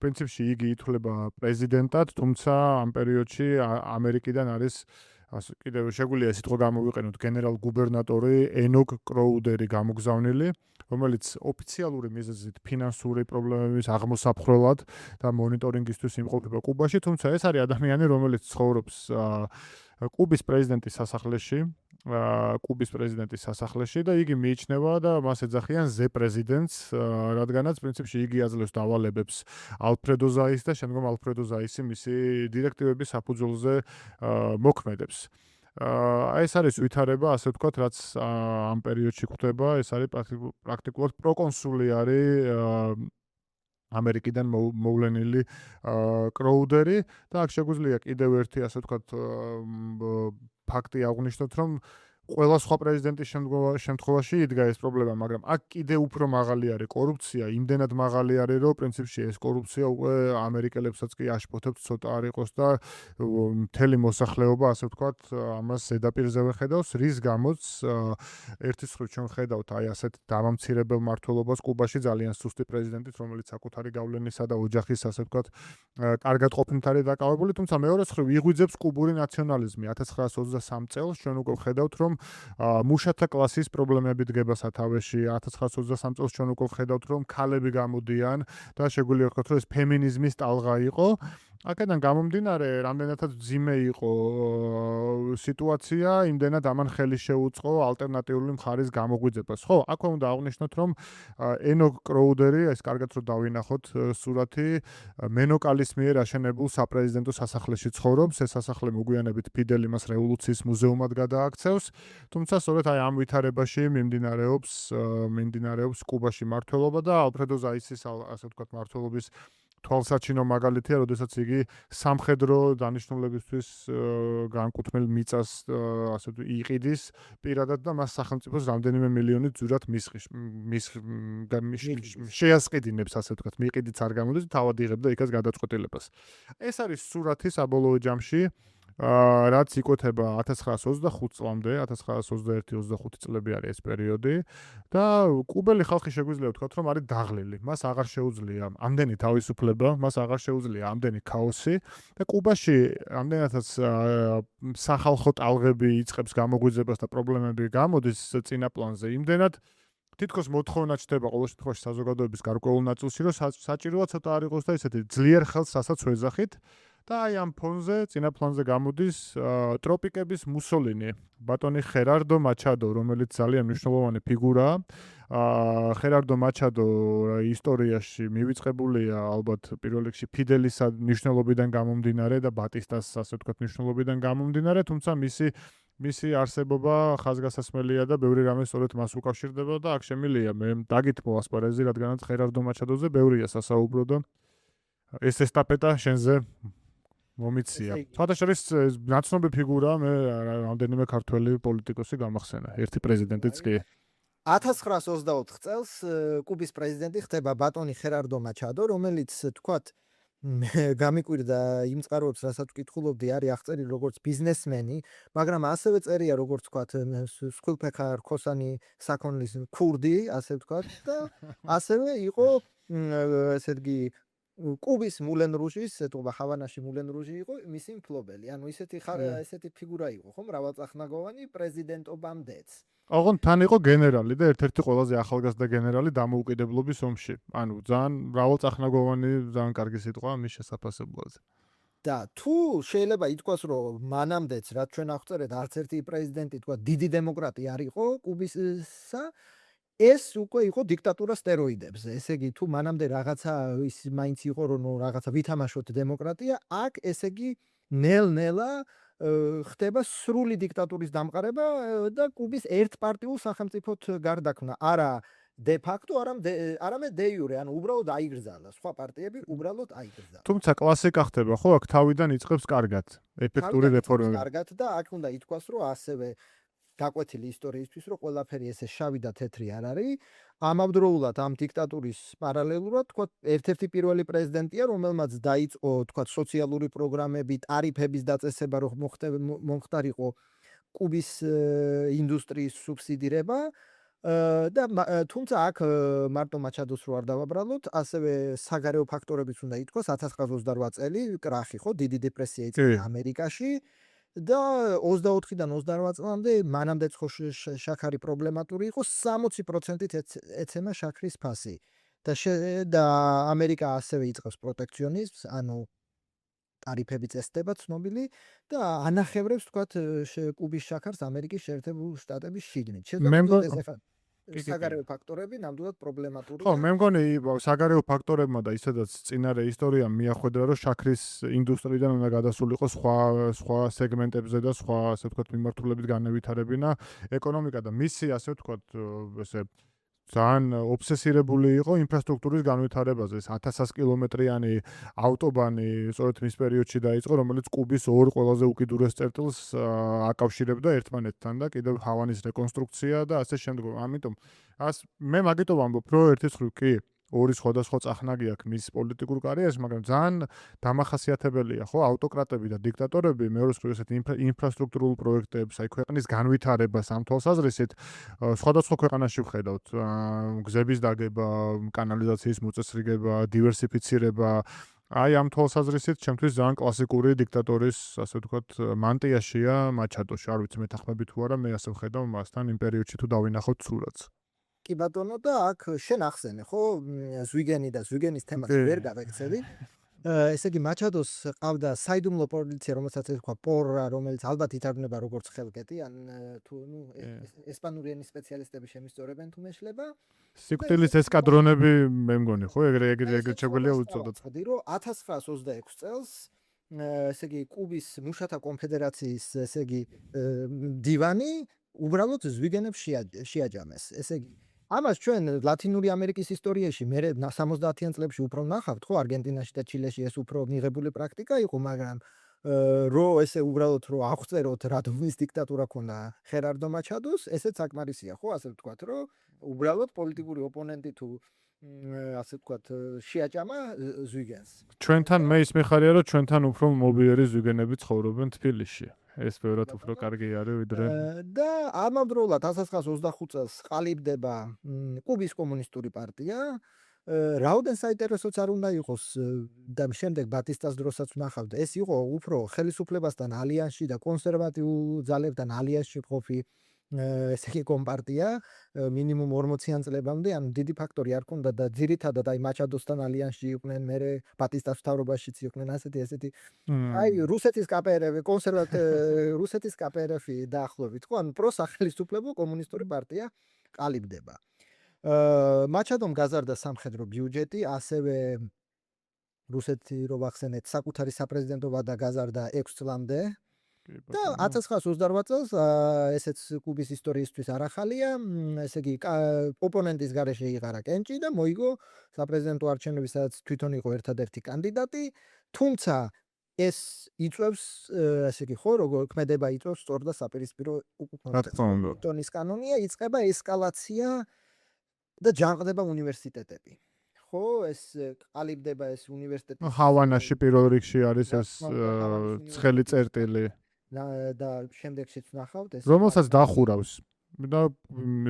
პრინციპში იგი ითვლება პრეზიდენტად, თუმცა ამ პერიოდში ამერიკიდან არის ასე კიდევ შეგვიძლია სიტყვა გამოვიყენოთ გენერალ-გუბერნატორი ენოკ კროუდერი გამოგზავნილი, რომელიც ოფიციალური მიზეზით ფინანსური პრობლემების აღმოსაფხრელად და მონიტორინგისთვის იმყოფება კუბაში, თუმცა ეს არის ადამიანი, რომელიც ცხოვრობს კუბის პრეზიდენტის სასახლეში და იგი მიიჩნევა და მას ეძახიან ზე პრეზიდენტს, რადგანაც პრინციპში იგი აძლევს დავალებებს ალფრედო ზაისს და შემდგომ ალფრედო ზაისი მისი დირექტივების საფუძველზე მოქმედებს. ეს არის ვითარება, ასე ვთქვათ, რაც ამ პერიოდში ხდება, ეს არის პრაქტიკულად პროკონსული არის ამერიკიდან მოვლენილი კროუდერი და აქ შეგვიძლია კიდევ ერთი, ასე ვთქვათ, ფაქტი აღვნიშნოთ, რომ ყველა სხვა პრეზიდენტის შემთხვევაში იდგა ეს პრობლემა, მაგრამ აქ კიდე უფრო მაღალი არის კორუფცია, იმდენად მაღალი არის, რომ პრინციპში ეს კორუფცია უკვე ამერიკელებსაც კი აშფოთებს ცოტა არ იყოს და მთელი მოსახლეობა, ასე ვთქვათ, ამას ზედაპირზე ვეხედავს, რის გამოც ერთის მხრივ ჩვენ ხედავთ აი ასეთ დამამცირებელ მმართველობას კუბაში ძალიან სუსტი პრეზიდენტით, რომელიც საკუთარი გავლენისა და ოჯახის, ასე ვთქვათ, კარგად ყოფნით არის დაკავებული, თუმცა მეორე მხრივ იღვიძებს კუბური ნაციონალიზმი 1923 წელს ჩვენ უკვე ვხედავთ, რომ მუშათა კლასის პრობლემები დგება სათავეში. 1923 წელს ჩვენ უკვე ვხედავთ, რომ ქალები გამოდიან და შეგვიძლია ვთქვათ, რომ ეს ფემინიზმის ტალღა იყო. აქედან გამომდინარე, რამდენადაც ძიმე იყო სიტუაცია, იმდენად ამან ხელი შეუწყო ალტერნატიული მხარის გამოგვიძებას. ხო, აქვე უნდა აღვნიშნოთ, რომ ენოკ კროუდერი, ეს კარგად რომ დავინახოთ სურათი, მენოკალის მიერ აშენებულ საპრეზიდენტო სასახლეში ცხოვრობს. ეს სასახლე მოგვიანებით ფიდელ იმას რევოლუციის მუზეუმად გადააქცევს. თუმცა სწორედ აი ამ ვითარებაში მიმდინარეობს კუბაში მმართველობა და ალფრედო ზაისის, ასე ვთქვათ, მმართველობის თვალსაჩინო მაგალითია, როდესაც იგი სამხედრო დანიშნულებისთვის განკუთვნილ მიწას ასე იყიდის პირადად და მას სახელმწიფოს რამდენიმე მილიონი ძურად შეასყიდინებს, ასე ვთქვათ, მიყიდიც არ გამოდის, თავად იღებდა იქაც გადაწყვეტილებას. ეს არის სურათი საბოლოო ჯამში, რაც იკვეთება 1925 წლამდე, 1921-25 წლები არის ეს პერიოდი და კუბელი ხალხი შეგვიძლია ვთქვათ, რომ არის დაღლილი. მას აღარ შეუძლია ამდენი თავისუფლება, მას აღარ შეუძლია ამდენი ქაოსი და კუბაში ამდენადაც სახალხო ტალღები იწყებს გამოგვიძებას და პრობლემები გამოდის წინა პლანზე. იმდენად თითქოს მოთხოვნა ჩდება ყოველ შემთხვევაში საზოგადოების გარკვეულ ნაწილში, რომ საჭიროა ცოტა არ იყოს და ისეთი ძლიერ ხელს რასაც ვეძახით. და აი ამ ფონზე, წინა პლანზე გამოდის ტროპიკების მუსოლინი, ბატონი ხერარდო მაჩადო, რომელიც ძალიან მნიშვნელოვანი ფიგურაა. ხერარდო მაჩადო ისტორიაში მივიწყებულია ალბათ პირველ რიგში ფიდელის მნიშვნელობიდან გამომდინარე და ბატისტას, ასე ვთქვათ, მნიშვნელობიდან გამომდინარე, თუმცა მისი არსებობა ხაზგასასმელია და ბევრი რამე სწორედ მას უკავშირდება და აქ შემიძლია მე დაგითმო ასპარეზი, რადგანაც ხერარდო მაჩადოზე ბევრია სასაუბრო და ეს ესტაფეტა შენზე მომიცია. სხვადასხვა ნაცნობი ფიგურაა, მე რამდენიმე ქართველი პოლიტიკოსი გამახსენა, ერთი პრეზიდენტიც კი. 1924 წელს კუბის პრეზიდენტი ხდება ბატონი ხერარდო მაჩადო, რომელიც თქვათ გამიკვირდა იმ წყაროებს, რასაც ვკითხულობდი, არის აღწერილი როგორც ბიზნესმენი, მაგრამ ასევე წერია როგორც თქვათ სქვილფეხა რქოსანი საქონლის ქურდი, ასე ვთქვათ და ასევე იყო ესე იგი კუბის მულენ რუჟის, ეთქვა ჰავანაში მულენ რუჟი იყო მისი მფლობელი. ანუ ესეთი ფიგურა იყო, ხო, მრავალწახნაგოვანი პრეზიდენტობამდეც. ოღონდ თან იყო გენერალი და ერთ-ერთი ყველაზე ახალგაზრდა გენერალი დამოუკიდებლობის ომში. ანუ ძალიან მრავალწახნაგოვანი, ძალიან კარგი სიტყვა მის შესაფასებლაზე. და თუ შეიძლება ითქვას, რომ მანამდეც, რაც ჩვენ აღწერეთ, არც ერთი პრეზიდენტი თქვა დიდი დემოკრატი არ იყო კუბისა, ეს უკვე იყო დიქტატურა სტეროიდებზე. ესე იგი, თუ მანამდე რაღაცა ის მაინც იყო, რომ რაღაცა ვითამაშოთ დემოკრატია, აქ ესე იგი ნელ-ნელა ხდება სრული დიქტატურის დამყარება და კუბის ერთპარტიულ სახელმწიფოდ გარდაქმნა. არა de facto, არამედ de jure, ანუ უბრალოდ აიგრძალა. სხვა პარტიები უბრალოდ აიგრძალა. თუმცა კლასიკა ხდება, ხო, აქ თავიდან იწყებს კარგად, ეფექტური რეფორმები. კარგად და აქ უნდა ითქვას, რომ ასევე გაკვეთილი ისტორიისთვის, რომ ყველაფერი ესე შავი და თეთრი არ არის. ამავდროულად ამ დიქტატურის პარალელურად, თქვა, ერთ-ერთი პირველი პრეზიდენტია, რომელმაც დაიწყო, თქვა, სოციალური პროგრამები, ტარიფების დაწესება, რომ მომხდარიყო კუბის ინდუსტრიის სუბსიდირება. და თუმცა აქ მარტო მაჩადოს რო არ დავაბრალოთ, ასევე საგარეო ფაქტორებიც უნდა ითქვას, 1928 წელი კრახი, ხო, დიდი დეპრესია იწყება ამერიკაში. და 24-დან 28 წლამდე მანამდეც ხო შაქარი პრობლემატური იყო, 60%-ით ეცემა შაქრის ფასი. და ამერიკა ასევე იწყებს პროტექციონიზმს, ანუ ტარიფები წესდება ცნობილი და ανახევრებს თქვათ კუბის შაქარს ამერიკის შეერთებული შტატების შიგნით. საგარეო ფაქტორები ნამდვილად პრობლემატურია. ხო, მე მგონი საგარეო ფაქტორებმა და ისედაც წინარე ისტორიამ მიახვედრა, რომ შაქრის ინდუსტრიიდან უნდა გადასულიყო სხვა სეგმენტებზე და სხვა, ასე ვთქვათ, მიმართულებით განევითარებინა ეკონომიკა და მისი, ასე ვთქვათ, ესე ძალიან ობსესირებული იყო ინფრასტრუქტურის განვითარებაზე. 1000 კილომეტრიანი ავტობანი სწორედ მის პერიოდში დაიწყო, რომელიც კუბის ორ ყველაზე უკიდურეს წერტილს აკავშირებდა ერთმანეთთან და კიდევ ჰავანის რეკონსტრუქცია და ასე შემდეგ. ამიტომ მე მაგიტომ ვამბობ, რომ ერთის მხრივ კი ორი სხვადასხვა წახნაგი აქვს მის პოლიტიკურ კარიერაში, მაგრამ ძალიან დამახასიათებელია, ხო, ავტოკრატები და დიქტატორები მეორე მხრივ ესეთ ინფრასტრუქტურულ პროექტებს, აი ქვეყნის განვითარებას ამ თვალსაზრისით სხვადასხვა ქვეყანაში ვხედავთ. გზების დაგება, კანალიზაციის მოწესრიგება, დივერსიფიცირება. აი ამ თვალსაზრისით ჩემთვის ძალიან კლასიკური დიქტატორის, ასე ვთქვათ, მანტიაშია მაჩადოში. არ ვიცი მეთანხმები თუ არა, მე ასე ვხედავ მასთან იმ პერიოდში თუ დავინახოთ სურათს. კი ბატონო და აქ შენ ახსენე ხო ზვიგენი და ზვიგენის თემას ვერ გავექცევი. ესე იგი მაჩადოს ყავდა საიდუმლო პოლიცია, რომელსაც ეთქვა პორა, რომელიც ალბათ ითარგმნება როგორც ხელკეტი, ან თუ ესპანური ენის სპეციალისტები შემისწორებენ თუ მეშლება. სიკვდილის ესკადრონები მე მგონი ხო ეგრე შეგვიძლია უწოდოთ. ვთქვი რომ 1926 წელს ესე იგი კუბის მუშათა კონფედერაციის ესე იგი დივანი უბრალოდ ზვიგენებს შეაჯამეს. ესე იგი ამას ჩვენ ლათინური ამერიკის ისტორიაში მე 70-იან წლებში უფრო ვნახავთ ხო არგენტინაში და ჩილეში ეს უფრო მიღებული პრაქტიკა იყო, მაგრამ რო ესე უბრალოდ რო აღწეროთ რადომის დიქტატურა ქონდა ხერარდო მაჩადოს, ესეც საკმარისია ხო, ასე ვთქვათ, რომ უბრალოდ პოლიტიკური ოპონენტი თუ ასე ვთქვათ შეაჭამა ზვიგენს. ჩვენთან მე ის მიხარია, რომ ჩვენთან უფრო მობიერი ზვიგენები ცხოვრობენ თბილისში. ეს ბევრად უფრო კარგი არის ვიდრე და ამავდროულად 1925 წელს ყალიბდება კუბის კომუნისტური პარტია. რაოდენ საინტერესოც არ უნდა იყოს და შემდეგ ბატისტას დროსაც ვნახავთ, ეს იყო უფრო ხელისუფლებასთან ალიანსში და კონსერვატიულ ძალებთან ალიანსში მყოფი ესე იგი კომპარტია მინიმუმ 40-იან წლებამდე, ან დიდი ფაქტორი არ ქონდა და ძირითადად აი მაჩადოსთან ალიანსში იყვნენ, მერე ბატისტას მთავრობაშიც იყვნენ ასეთი აი რუსეთის KPRF, რუსეთის KPRF-ი დაახლოებით, ხო, ან პროსახელისუფლებო კომუნისტური პარტია ყალიბდება. მაჩადომ გაზარდა სამხედრო ბიუჯეტი, ასევე რუსეთი რო ვახსენეთ, საკუთარი საპრეზიდენტო ვადა გაზარდა 6 წლამდე. და 1928 წელს ესეც კუბის ისტორიისთვის არ ახალია, ესე იგი ოპონენტის გარეშე იღარა კენჭი და მოიგო საპრეზიდენტო არჩევნებისაც თვითონ იყო ერთადერთი კანდიდატი, თუმცა ეს იწვევს ესე იგი ხო როგორ ქმედება იწვევს სწორ და საპირისპირო უკუპროტონის კანონია, იწყება ესკალაცია და ჯანყდება უნივერსიტეტები. ხო, ეს ყალიბდება ეს უნივერსიტეტი. ჰავანაში პირველ რიგში არის ეს ცხელი წერტილი. და შემდეგშიც ვნახავთ ეს რომელსაც დახურავს და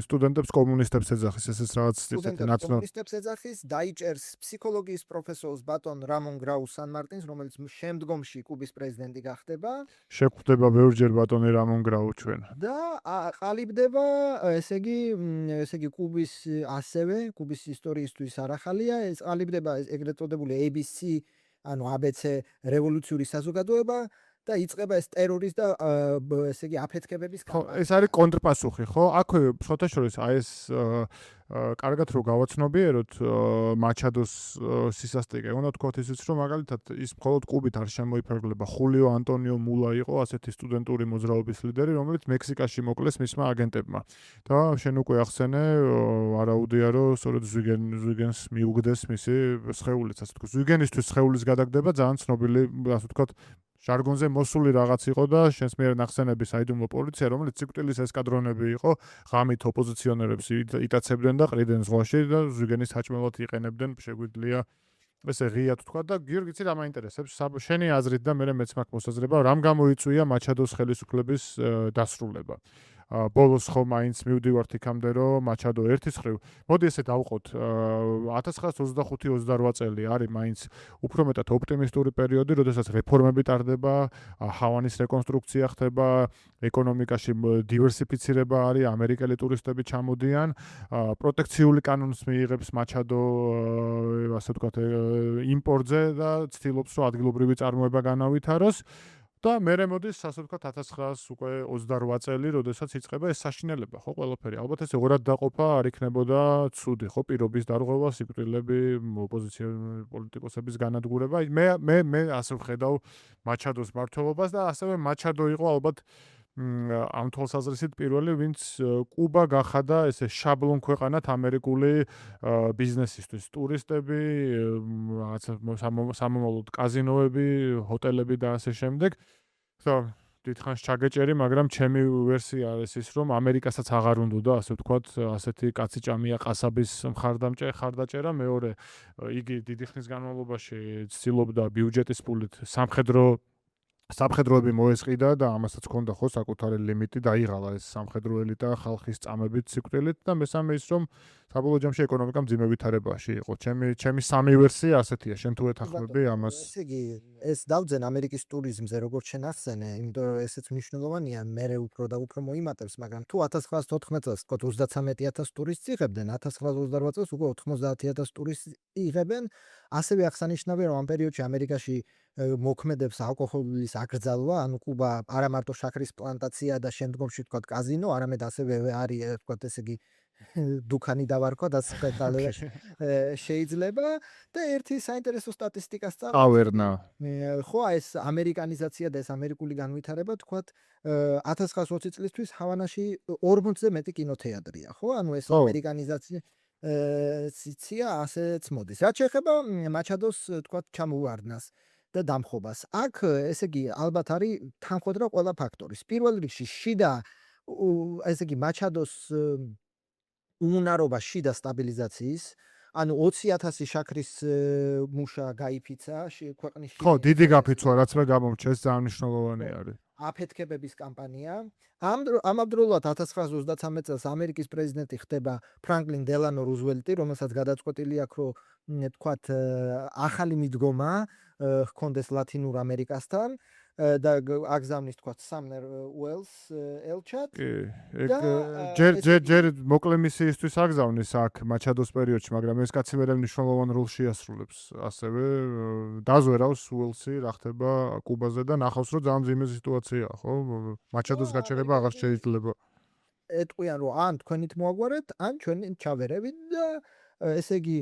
სტუდენტებს კომუნისტებს ეძახის ესეც რაღაც ისეთი ნაცნობ კომუნისტებს ეძახის, დაიჭერს ფსიქოლოგიის პროფესორს ბატონ რამონ გრაუს სან-მარტინს, რომელიც შემდგომში კუბის პრეზიდენტი გახდება. შეხვდება ბევრჯერ ბატონი რამონ გრაუ ჩვენ. და ყალიბდება, ესე იგი კუბის ასევე კუბის ისტორიისთვის არ ახალია, ეს ყალიბდება ეგრეთ წოდებული ABC, ანუ ABC რევოლუციური საზოგადოება. და იწყება ეს ტერორის და ესე იგი აფეთქებების ხო, ეს არის კონტრპასუხი, ხო? აქვე შოთაშორის აი ეს კარგად რო გავაცნობიეროთ მაჩადოს სისასტიკე. უნდა თქვათ ისიც, რომ მაგალითად ის მხოლოდ კუბით არ შემოიფარგლება. ხულიო ანტონიო მულა იყო ასეთი სტუდენტური მოძრაობის ლიდერი, რომელიც მექსიკაში მოკლეს მისმა აგენტებმა. და შენ უკვე ახსენე, არაუდია, რომ სწორედ ზვიგენს მიუგდეს მისი სხეულიც, ასე ვთქვათ. ზვიგენისთვის სხეულის გადაგდება ძალიან ცნობილი, ასე ვთქვათ, ჟარგონზე მოსული რაღაც იყო და შენს მიერ ნახსენები საიდუმლო პოლიცია, რომელიც სიკვდილის ესკადრონები იყო, ღამით ოპოზიციონერებს იტაცებდნენ და ყრიდნენ ზღვაში და ზვიგენის საჭმელად იყენებდნენ, შეგვიძლია ესე ღიად თქვა და გიორგი რა მაინტერესებს, შენი აზრით და მე მეც მაქვს მოსაზრება, რამ გამოიწვია მაჩადოს ხელისუფლების დასრულება. ბოლოს ხო მაინც მივდივართ იქამდე, რომ მაჩადო ერთის ხრივ. მოდი ესე დავყოთ, 1925-28 წელი არის მაინც უფრო მეტად ოპტიმისტური პერიოდი, როდესაც რეფორმები ტარდება, ჰავანის რეკონსტრუქცია ხდება, ეკონომიკაში დივერსიფიცირება არის, ამერიკელი ტურისტები ჩამოდიან, პროტექციული კანონს მიიღებს მაჩადო, ასე ვთქვათ, იმპორტზე და ცდილობს, რომ ადგილობრივი წარმოება განავითაროს. და მერე მოდის ასე ვთქვათ 1928 წელი, როდესაც იწყება ეს საშინელება, ხო, ყველაფერი. ალბათ ეს ორად დაყოფა არ იქნებოდა ცუდი, ხო, პირობის დარღვევა, სიკვდილები, ოპოზიციური პოლიტიკოსების განადგურება. მე ასე ვხედავ მაჩადოს მმართველობას და ასევე მაჩადო იყო ალბათ ამ თვალსაზრისით პირველი, ვინც კუბა გახადა ესე შაბლონ ქვეყანად ამერიკული ბიზნესისთვის. ტურისტები, რაღაცა სამომავლოდ კაზინოები, ჰოტელები და ასე შემდეგ. ხო, დიდხანს ჩაგეჭერი, მაგრამ ჩემი ვერსია არის ის, რომ ამერიკასაც აღარ უნდოდა, ასე ვთქვათ, ასეთი კაციჭამია ყასაბის მხარდაჭერა. მეორე, იგი დიდი ხნის განმავლობაში ცდილობდა ბიუჯეტის ფულით სამხედროები მოესყიდა და ამასაც ჰქონდა ხო საკუთარი ლიმიტი, დაიღალა ეს სამხედრო ელიტა ხალხის წამებით სიკვდილით და მესამე ის, რომ საბოლოო ჯამში ეკონომიკა მძიმე ვითარებაში იყო. ჩემი სამი ვერსია ასეთია, შენ თუ ეთანხმები ამას? ესე იგი, ეს დავძენ ამერიკის ტურიზმზე როგორც შენ ახსენე, იმიტომ რომ ესეც მნიშვნელოვანია, მერე უფრო და უფრო მოიმატებს, მაგრამ თუ 1914 წელს თქო 33,000 ტურისტს იღებდნენ, 1928 წელს უკვე 90,000 ტურისტს იღებენ, ასევე აღსანიშნავია, რომ ამ პერიოდში ამერიკაში მოქმედებს ალკოჰოლის აკრძალვა, ანუ კუბა არა მარტო შაქრის პლანტაცია და შემდგომში თქო კაზინო, არამედ ასევე არის თქო ესე იგი დუქანი დავარქვა და სპეტალე შეიძლება და ერთი საინტერესო სტატისტიკას ავერნა. ხო, ეს ამერიკანიზაცია და ეს ამერიკული განვითარება თქვათ 1920 წლისთვის ჰავანაში 40-ზე მეტი კინოთეატრია, ხო? ანუ ეს ამერიკანიზაცია ციცია ასეც მოდის. რაც შეეხება მაჩადოს თქვათ ჩამოუვარდნას და დამხობას. აქ ესე იგი ალბათ არის თანხმდრა ყველა ფაქტორის. პირველ რიგში შიდა ესე იგი მაჩადოს უნარობა შიდა სტაბილიზაციის, ანუ 20,000 შაქრის მუშა გაიფიცა ქვეყნის შიდა. ხო, დიდი გაფიცვა, რაც მე გამომჩეს, ძალიან მნიშვნელოვანი არის. აფეთქებების კამპანია. ამავდროულად 1933 წელს ამერიკის პრეზიდენტი ხდება ფრანკლინ დელანო რუზველტი, რომელსაც გადაწყვეტილი აქვს, რომ თქვათ ახალი მიდგომა ჰქონდეს ლათინურ ამერიკასთან და აგზავნის თქვათ სამნერ უელს ელჩად. კი, ჯერ მოკლე მისიისთვის აგზავნის აქ მაჩადოს პერიოდში, მაგრამ ეს კაცი მერე მნიშვნელოვან როლს შეასრულებს. ასევე დაზვერავს უელსი რა ხდება კუბაზე და ნახავს, რომ ძალიან მძიმე სიტუაციაა, ხო? მაჩადოს გაჩერება აღარ შეიძლება. ეტყვიან, რომ ან თქვენით მოაგვარეთ, ან ჩვენი ჩავერევით და ესე იგი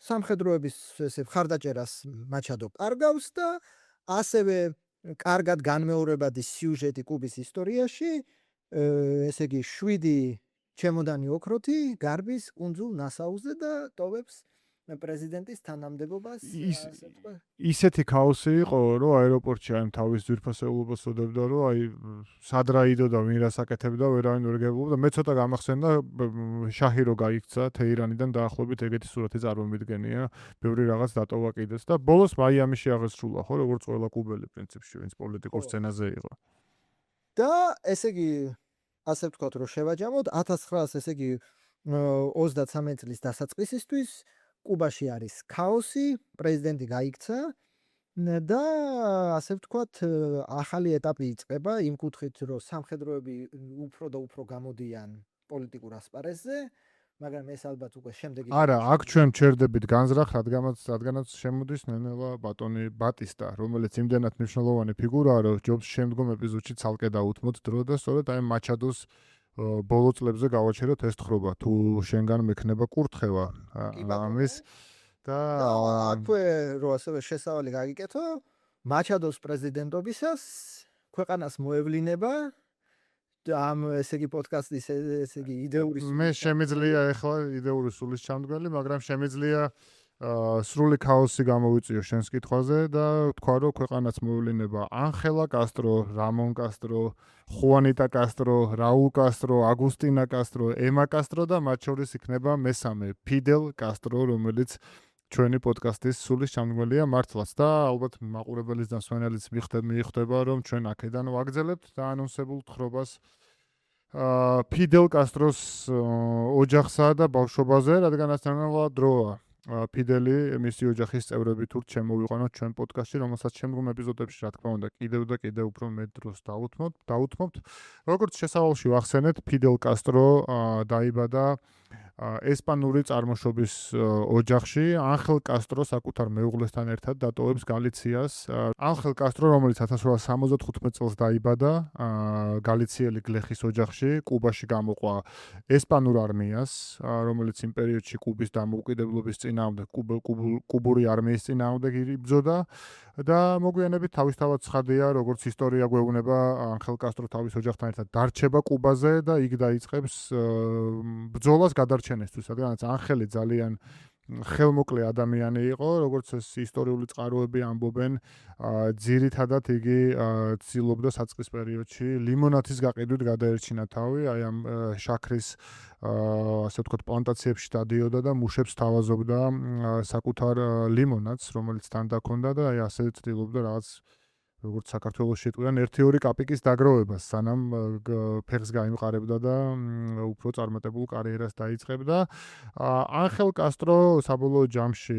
სამხედროების ესე მხარდაჭერას მაჩადო კარგავს და ასევე კარგად განმეორებადი სიუჟეტი კუბის ისტორიაში, ესე იგი 7 ჩემოდანი ოქროთი გარბის კუნძულ ნასაუზე და ტოვებს პრეზიდენტის თანამდებობას. ისეთი ქაოსი იყო, რომ აეროპორტში აი თავის ძვირფასეულობას ოდევდა, რომ აი სად რაიდო და ვინ რას აკეთებდა, ვერავინ ვერ გებულობდა. მე ცოტა გამახსენდა შაჰი რო გაიქცა თეირანიდან დაახლოებით ეგეთი სურათი წარმომიდგენია. ბევრი რაღაც დატოვა კიდეც და ბოლოს მაიამიში აღესრულა, ხო, როგორც ყველა კუბელი პრინციპში, ვინც პოლიტიკურ სცენაზე იყო. და ესე იგი ასე ვთქვათ, რომ შევაჯამოთ 1900 ესე იგი 33 წლის დასაწყისისთვის კუბაში არის ქაოსი, პრეზიდენტი გაიქცა და ასე ვთქვათ, ახალი ეტაპი იწყება იმ კუთხით, რომ სამხედროები უფრო და უფრო გამოდიან პოლიტიკურ ასპარეზზე, მაგრამ ეს ალბათ უკვე შემდეგი არა, აქ ჩვენ ჩერდებით განზრახ, რადგანაც შემოდის ნენელა ბატონი ბატისტა, რომელიც იმდენად მნიშვნელოვანი ფიგურაა, რომ ჯობს შემდგომ ეპიზოდში ცალკე დაუთმოთ დრო და სწორედ აი მაჩადოს ბოლო წლებზე გავაჩეროთ ეს თხრობა, თუ შენგან მექნება კურთხევა ამის და აქვე რო ასევე შესავალი გაგიკეთო, მაჩადოს პრეზიდენტობისას ქვეყანას მოევლინება და ამ ესე იგი პოდკასტის ესე იგი იდეური მე შემიძლია ახლა იდეური სულის ჩამდგმელი, მაგრამ შემიძლია სრული ქაოსი გამოვიწიო შენს კითხვაზე და თქვა, რომ ქვეყანას მოევლინება ანხელა კასტრო, რამონ კასტრო, ხუანიტა კასტრო, რაულ კასტრო, აგუსტინა კასტრო, ემა კასტრო და მათ შორის იქნება მესამე ფიდელ კასტრო, რომელიც ჩვენი პოდკასტის სულის ჩამდგმელია მართლაც და ალბათ მაყურებელის და მსმენელის მიხვდება, რომ ჩვენ აქედან ვაგრძელებთ და ანონსებულ თხრობას ფიდელ კასტროს ოჯახსა და ბავშვობაზე, რადგანაც ნელა დროა. ფიდელი მისი ოჯახის წევრები თუ შემოვიყვანოთ ჩვენ პოდკასტში, რომელსაც შემდგომ ეპიზოდებში რა თქმა უნდა კიდევ და კიდევ უფრო მეტ დროს დაუთმობთ. როგორც შესავალში ვახსენეთ, ფიდელ კასტრო დაიბადა ესპანური წარმოშობის ოჯახში. ანხელ კასტრო საკუთარ მეუღლესთან ერთად დატოვებს გალიციას. ანხელ კასტრო, რომელიც 1875 წელს დაიბადა გალიციელი გლეხის ოჯახში, კუბაში გამოყვა ესპანურ არმიას, რომელიც იმ პერიოდში კუბის დამოუკიდებლობის წინააღმდეგ, კუბური არმიის წინააღმდეგ იბრძოდა. და მოგვიანებით თავისთავად ცხადია, როგორც ისტორია გვეუბნება, ანხელ კასტრო თავის ოჯახთან ერთად დარჩება კუბაზე და იქ დაიწყებს ბრძოლას გადარჩენისთვის, რადგანაც ანხელი ძალიან ხელმოკლე ადამიანი იყო, როგორც ეს ისტორიული წყაროები ამბობენ, ძირითადად იგი ცდილობდა საწყის პერიოდში ლიმონათის გაყიდვით გადაერჩინა თავი, აი ამ შაქრის ასე ვთქვათ პლანტაციებში დადიოდა და მუშებს თავაზობდა საკუთარ ლიმონადს, რომელიც თან დაქონდა და აი ასე ცდილობდა რაღაც როგორც საქართველოში იტყვიან 1-2 კაპიკის დაგროვებას, სანამ ფეხს გაიმყარებდა და უფრო წარმატებულ კარიერას დაიწყებდა. ანხელ კასტრო საბოლოო ჯამში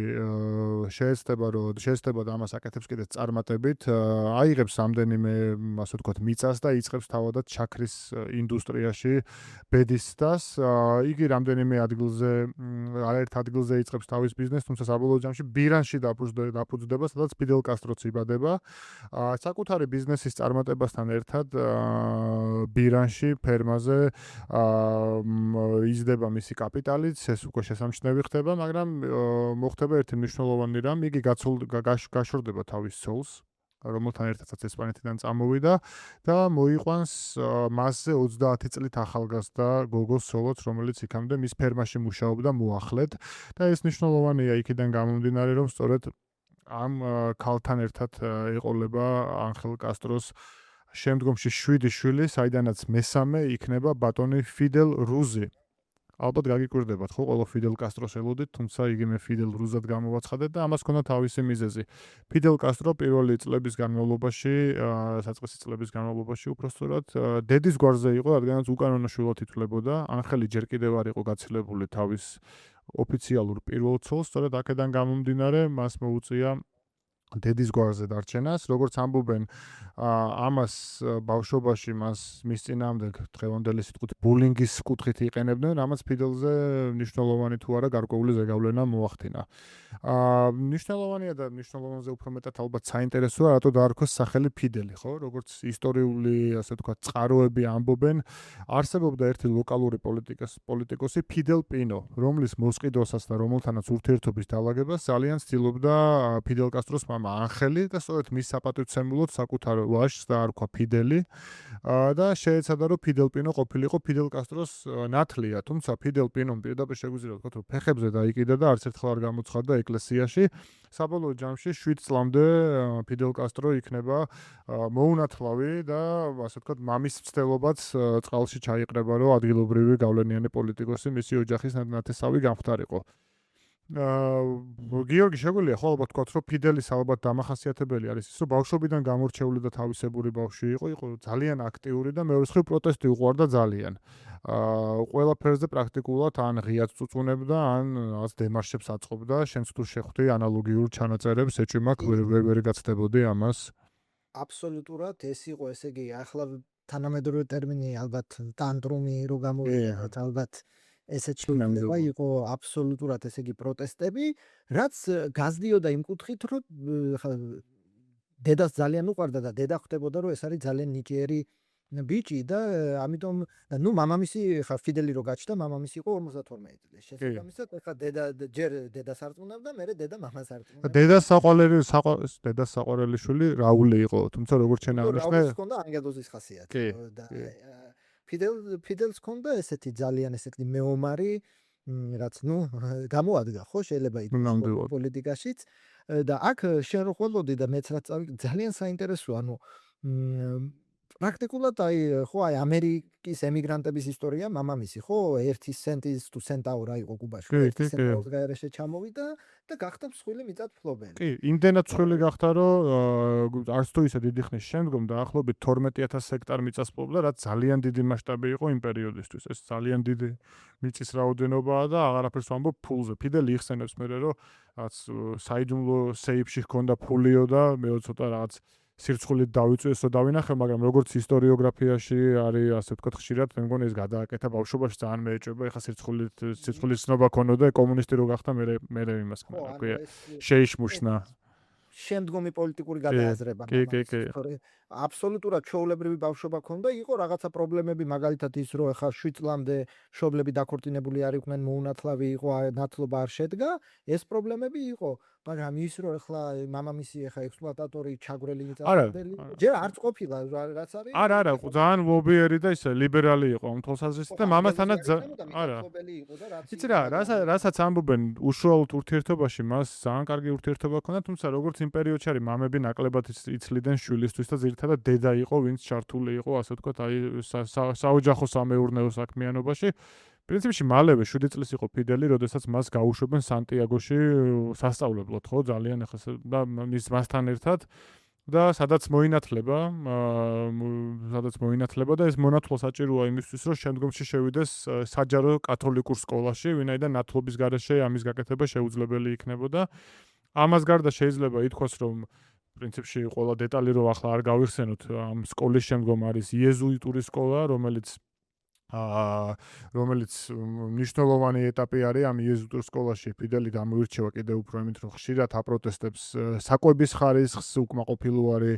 შეეცდება და ამას აკეთებს კიდეც წარმატებით, აიღებს რამდენიმე, ასე ვთქვათ, მიწას და იწყებს თავადად შაქრის ინდუსტრიაში ბედის დასს. იგი რამდენიმე ადგილზე, არაერთ ადგილზე იწყებს თავის ბიზნესს, თუმცა საბოლოო ჯამში ბირანში დაფუძნდება, სადაც ფიდელ კასტროც იბადება. საკუთარი ბიზნესის წარმატებასთან ერთად ბირანში ფერმაზე იზრდება მისი კაპიტალიც, ეს უკვე შესამჩნევი ხდება, მაგრამ მოხდება ერთი მნიშვნელოვანი რამ, იგი გაშორდება თავის ცოლს, რომელთან ერთადაც ესპანეთიდან წამოვიდა და მოიყვანს მასზე 30 წლით ახალგაზრდა გოგო სოლოც, რომელიც იქამდე მის ფერმაში მუშაობდა მოახლედ და ეს მნიშვნელოვანია იქიდან გამომდინარე, რომ სწორედ ამ ქალთან ერთად ეყოლება ანხელ კასტროს შემდგომში 7 შვილი, საიდანაც მესამე იქნება ბატონი ფიდელ რუზი. ალბათ გაგიკვირდებათ ხო, ყველა ფიდელ კასტროს ელოდით, თუმცა იგი მე ფიდელ რუზად გამოვაცხადეთ და ამას ქონდა თავისი მიზეზი. ფიდელ კასტრო პირველი წლების განმავლობაში, საწყისი წლების განმავლობაში უпростоრად დედის გვარზე იყო, რადგანაც უკანონო შვილად ითვლებოდა. ანხელი ჯერ კიდევ არ იყო გაცილებული თავის ოფიციალურ პირველ ცოლს, სწორედ აქედან გამომდინარე, მას მოუწია დედის გვარზე დარჩენას, როგორც ამბობენ, ამას ბავშვობაში მის წინააღმდეგ დღევანდელი სიტყვით ბულინგის კუთხით იყენებდნენ, რამაც ფიდელზე მნიშვნელოვანი თუ არა გარკვეული ზეგავლენა მოახდინა. მნიშვნელოვანია და მნიშვნელოვანზე უფრო მეტად ალბათ საინტერესოა, რატო დაარქვეს სახელი ფიდელი, ხო? როგორც ისტორიული, ასე ვთქვათ, წყაროები ამბობენ, არსებობდა ერთი ლოკალური პოლიტიკოსი ფიდელ პინო, რომლის მოსყიდვასაც და რომელთანაც ურთიერთობის დაალაგებას ძალიან ცდილობდა ფიდელ კასტროს ანხელი და სწორედ მის საპატივცემულოდ საკუთარ ვაჟს დაარქვა ფიდელი და შეეცადა რომ ფიდელ პინო ყოფილიყო ფიდელ კასტროს ნათლია, თუმცა ფიდელ პინომ პირდაპირ შეგვიძლია ვთქვათ რომ ფეხებზე დაიკიდა და არც ერთხელ არ გამოცხადდა ეკლესიაში. საბოლოო ჯამში 7 წლამდე ფიდელ კასტრო იქნება მოუნათლავი და ასე ვთქვათ მამის მცდელობაც წყალში ჩაიყრება, რომ ადგილობრივი გავლენიანი პოლიტიკოსი მისი ოჯახის ნათესავი გამხდარიყო. გიორგი შეგვიძლია ხო ალბათ ვთქვათ რომ ფიდელის ალბათ დამახასიათებელი არის ის რომ ბავშვობიდან გამორჩეული და თავისებური ბავშვი იყო ძალიან აქტიური და მეორე მხრივ პროტესტი უყვარდა ძალიან. ყველაფერზე პრაქტიკულად ან ღიად წუწუნებდა, ან რაღაც დემარშებს აწყობდა, შენც თუ შეხვდი ანალოგიურ ჩანაწერებს, ეჭვი მაქვს ვერ გაცდებოდი ამას. აბსოლუტურად ეს იყო, ესე იგი, ახლა თანამედროვე ტერმინი ალბათ ტანტრუმი რო გამოვიყენოთ, ალბათ ესეც შეიძლება იყო აბსოლუტურად ესე იგი პროტესტები, რაც გაზდიოდა იმ კუთხით, რომ დედას ძალიან უყვარდა და დედა ხვდებოდა, რომ ეს არის ძალიან ნიჭიერი ბიჭი და ამიტომ ნუ მამამისი ხა ფიდელი რო გაჩნდა, მამამისი იყო 52 წლის. შესაბამისად, ხა ჯერ დედას არწმუნებდა, მერე დედა მამას არწმუნებდა. დედას საყვარელი შვილი რაული იყო, თუმცა როგორც შენ აღნიშნე, რაულის ჰქონდა ანგელოზის ხასიათი და ფიდელს ჰქონდა ესეთი ძალიან ესეთი მეომარი, რაც ნუ გამოადგა ხო შეიძლება ითქვას პოლიტიკაშიც და აქ შენ რო ხოვდი და მეც რაც ძალიან საინტერესოა, ანუ პრაქტიკულად აი ხო აი ამერიკის ემიგრანტების ისტორია მამამისი ხო 1 სენტის თუ სენტაურა იყო კუბაში 1 სენტაურის გაერეშე ჩამოვიდა და გახდა მსხვილი მიწათმფლობელი. კი, იმდენად მსხვილი გახდა რომ არც თუ ისე დიდი ხნის შემდგომ დაახლოებით 12000 ჰექტარ მიწას ფლობდა, რაც ძალიან დიდი მასშტაბი იყო იმ პერიოდისთვის. ეს ძალიან დიდი მიწის რაოდენობაა და აღარაფერს ვამბობ ფულზე. ფიდელი იხსენებს მე რომ რაც საიდუმლო სეიფში ჰქონდა ფულიო და მე ცოტა რაღაც სირცხულით დავიწვიესო დავინახე, მაგრამ როგორც ისტორიოგრაფიაში არის ასე ვთქვათ ხშირად, მე მგონი ეს გადააკეთა ბავშვობაში ძალიან მეეჭვება, ეხა სირცხulis ცნობა ქონოდა, კომუნისტი რო გახდა, მე იმას ხმარა, შეიშმუშნა. შემდგომი პოლიტიკური გადააზრება. კი. აბსოლუტურად ჩვეულებრივი ბავშვობა ქონდა, იყო რაღაცა პრობლემები, მაგალითად ის რომ ეხა 7 წლამდე მშობლები დაქორწინებული არ იყვნენ, მოუნათლავი იყო, ნათლობა არ შედგა, ეს პრობლემები იყო. მაგრამ ის რომ ახლა მამამისი ახლა ექსპლუატატორი ჩაგვრელი არა, მიწათმოქმედელი ჯერ არც ყოფილა რაც არის არა, ძალიან ლობიერი და ისე ლიბერალი იყო ამ თვალსაზრისით და მამასთანაც არა. მიწათმოქმედელი იყო და რაც იცი რა, რასაც ამბობენ უშუალოდ ურთიერთობაში მას ძალიან კარგი ურთიერთობა ჰქონდა, თუმცა როგორც იმ პერიოდში არის მამები ნაკლებად იცლიდან შვილისთვის და ძირითადად დედა იყო, ვინც ჩართული იყო, ასე ვთქვათ, აი საოჯახო სამეურნეო საქმიანობაში. პრინციპში მალევე 7 წლის იყო ფიდელი, როდესაც მას გაუშვებენ სანტიაგოში სასწავლებლად, ხო, ძალიან ახლა და მის მასთან ერთად და სადაც მოინათლება და ეს მონათლა საჭიროა იმისთვის, რომ შემდგომში შევიდეს საჯარო კათოლიკურ სკოლაში, ვინაიდან ნათლობის გარეშე ამის გაკეთება შეუძლებელი იქნებოდა. ამას გარდა შეიძლება ითქვას, რომ პრინციპში ყველა დეტალი რო ახლა არ გავიხსენოთ, ამ სკოლის შემდგომ არის იეზუიტური სკოლა, რომელიც მნიშვნელოვანი ეტაპი არის ამ იეზუიტურ სკოლაში. ფიდელი გამოირჩევა კიდევ უფრო იმით, რომ ხშირად აპროტესტებს საკვების ხარისხს, უკმაყოფილოარი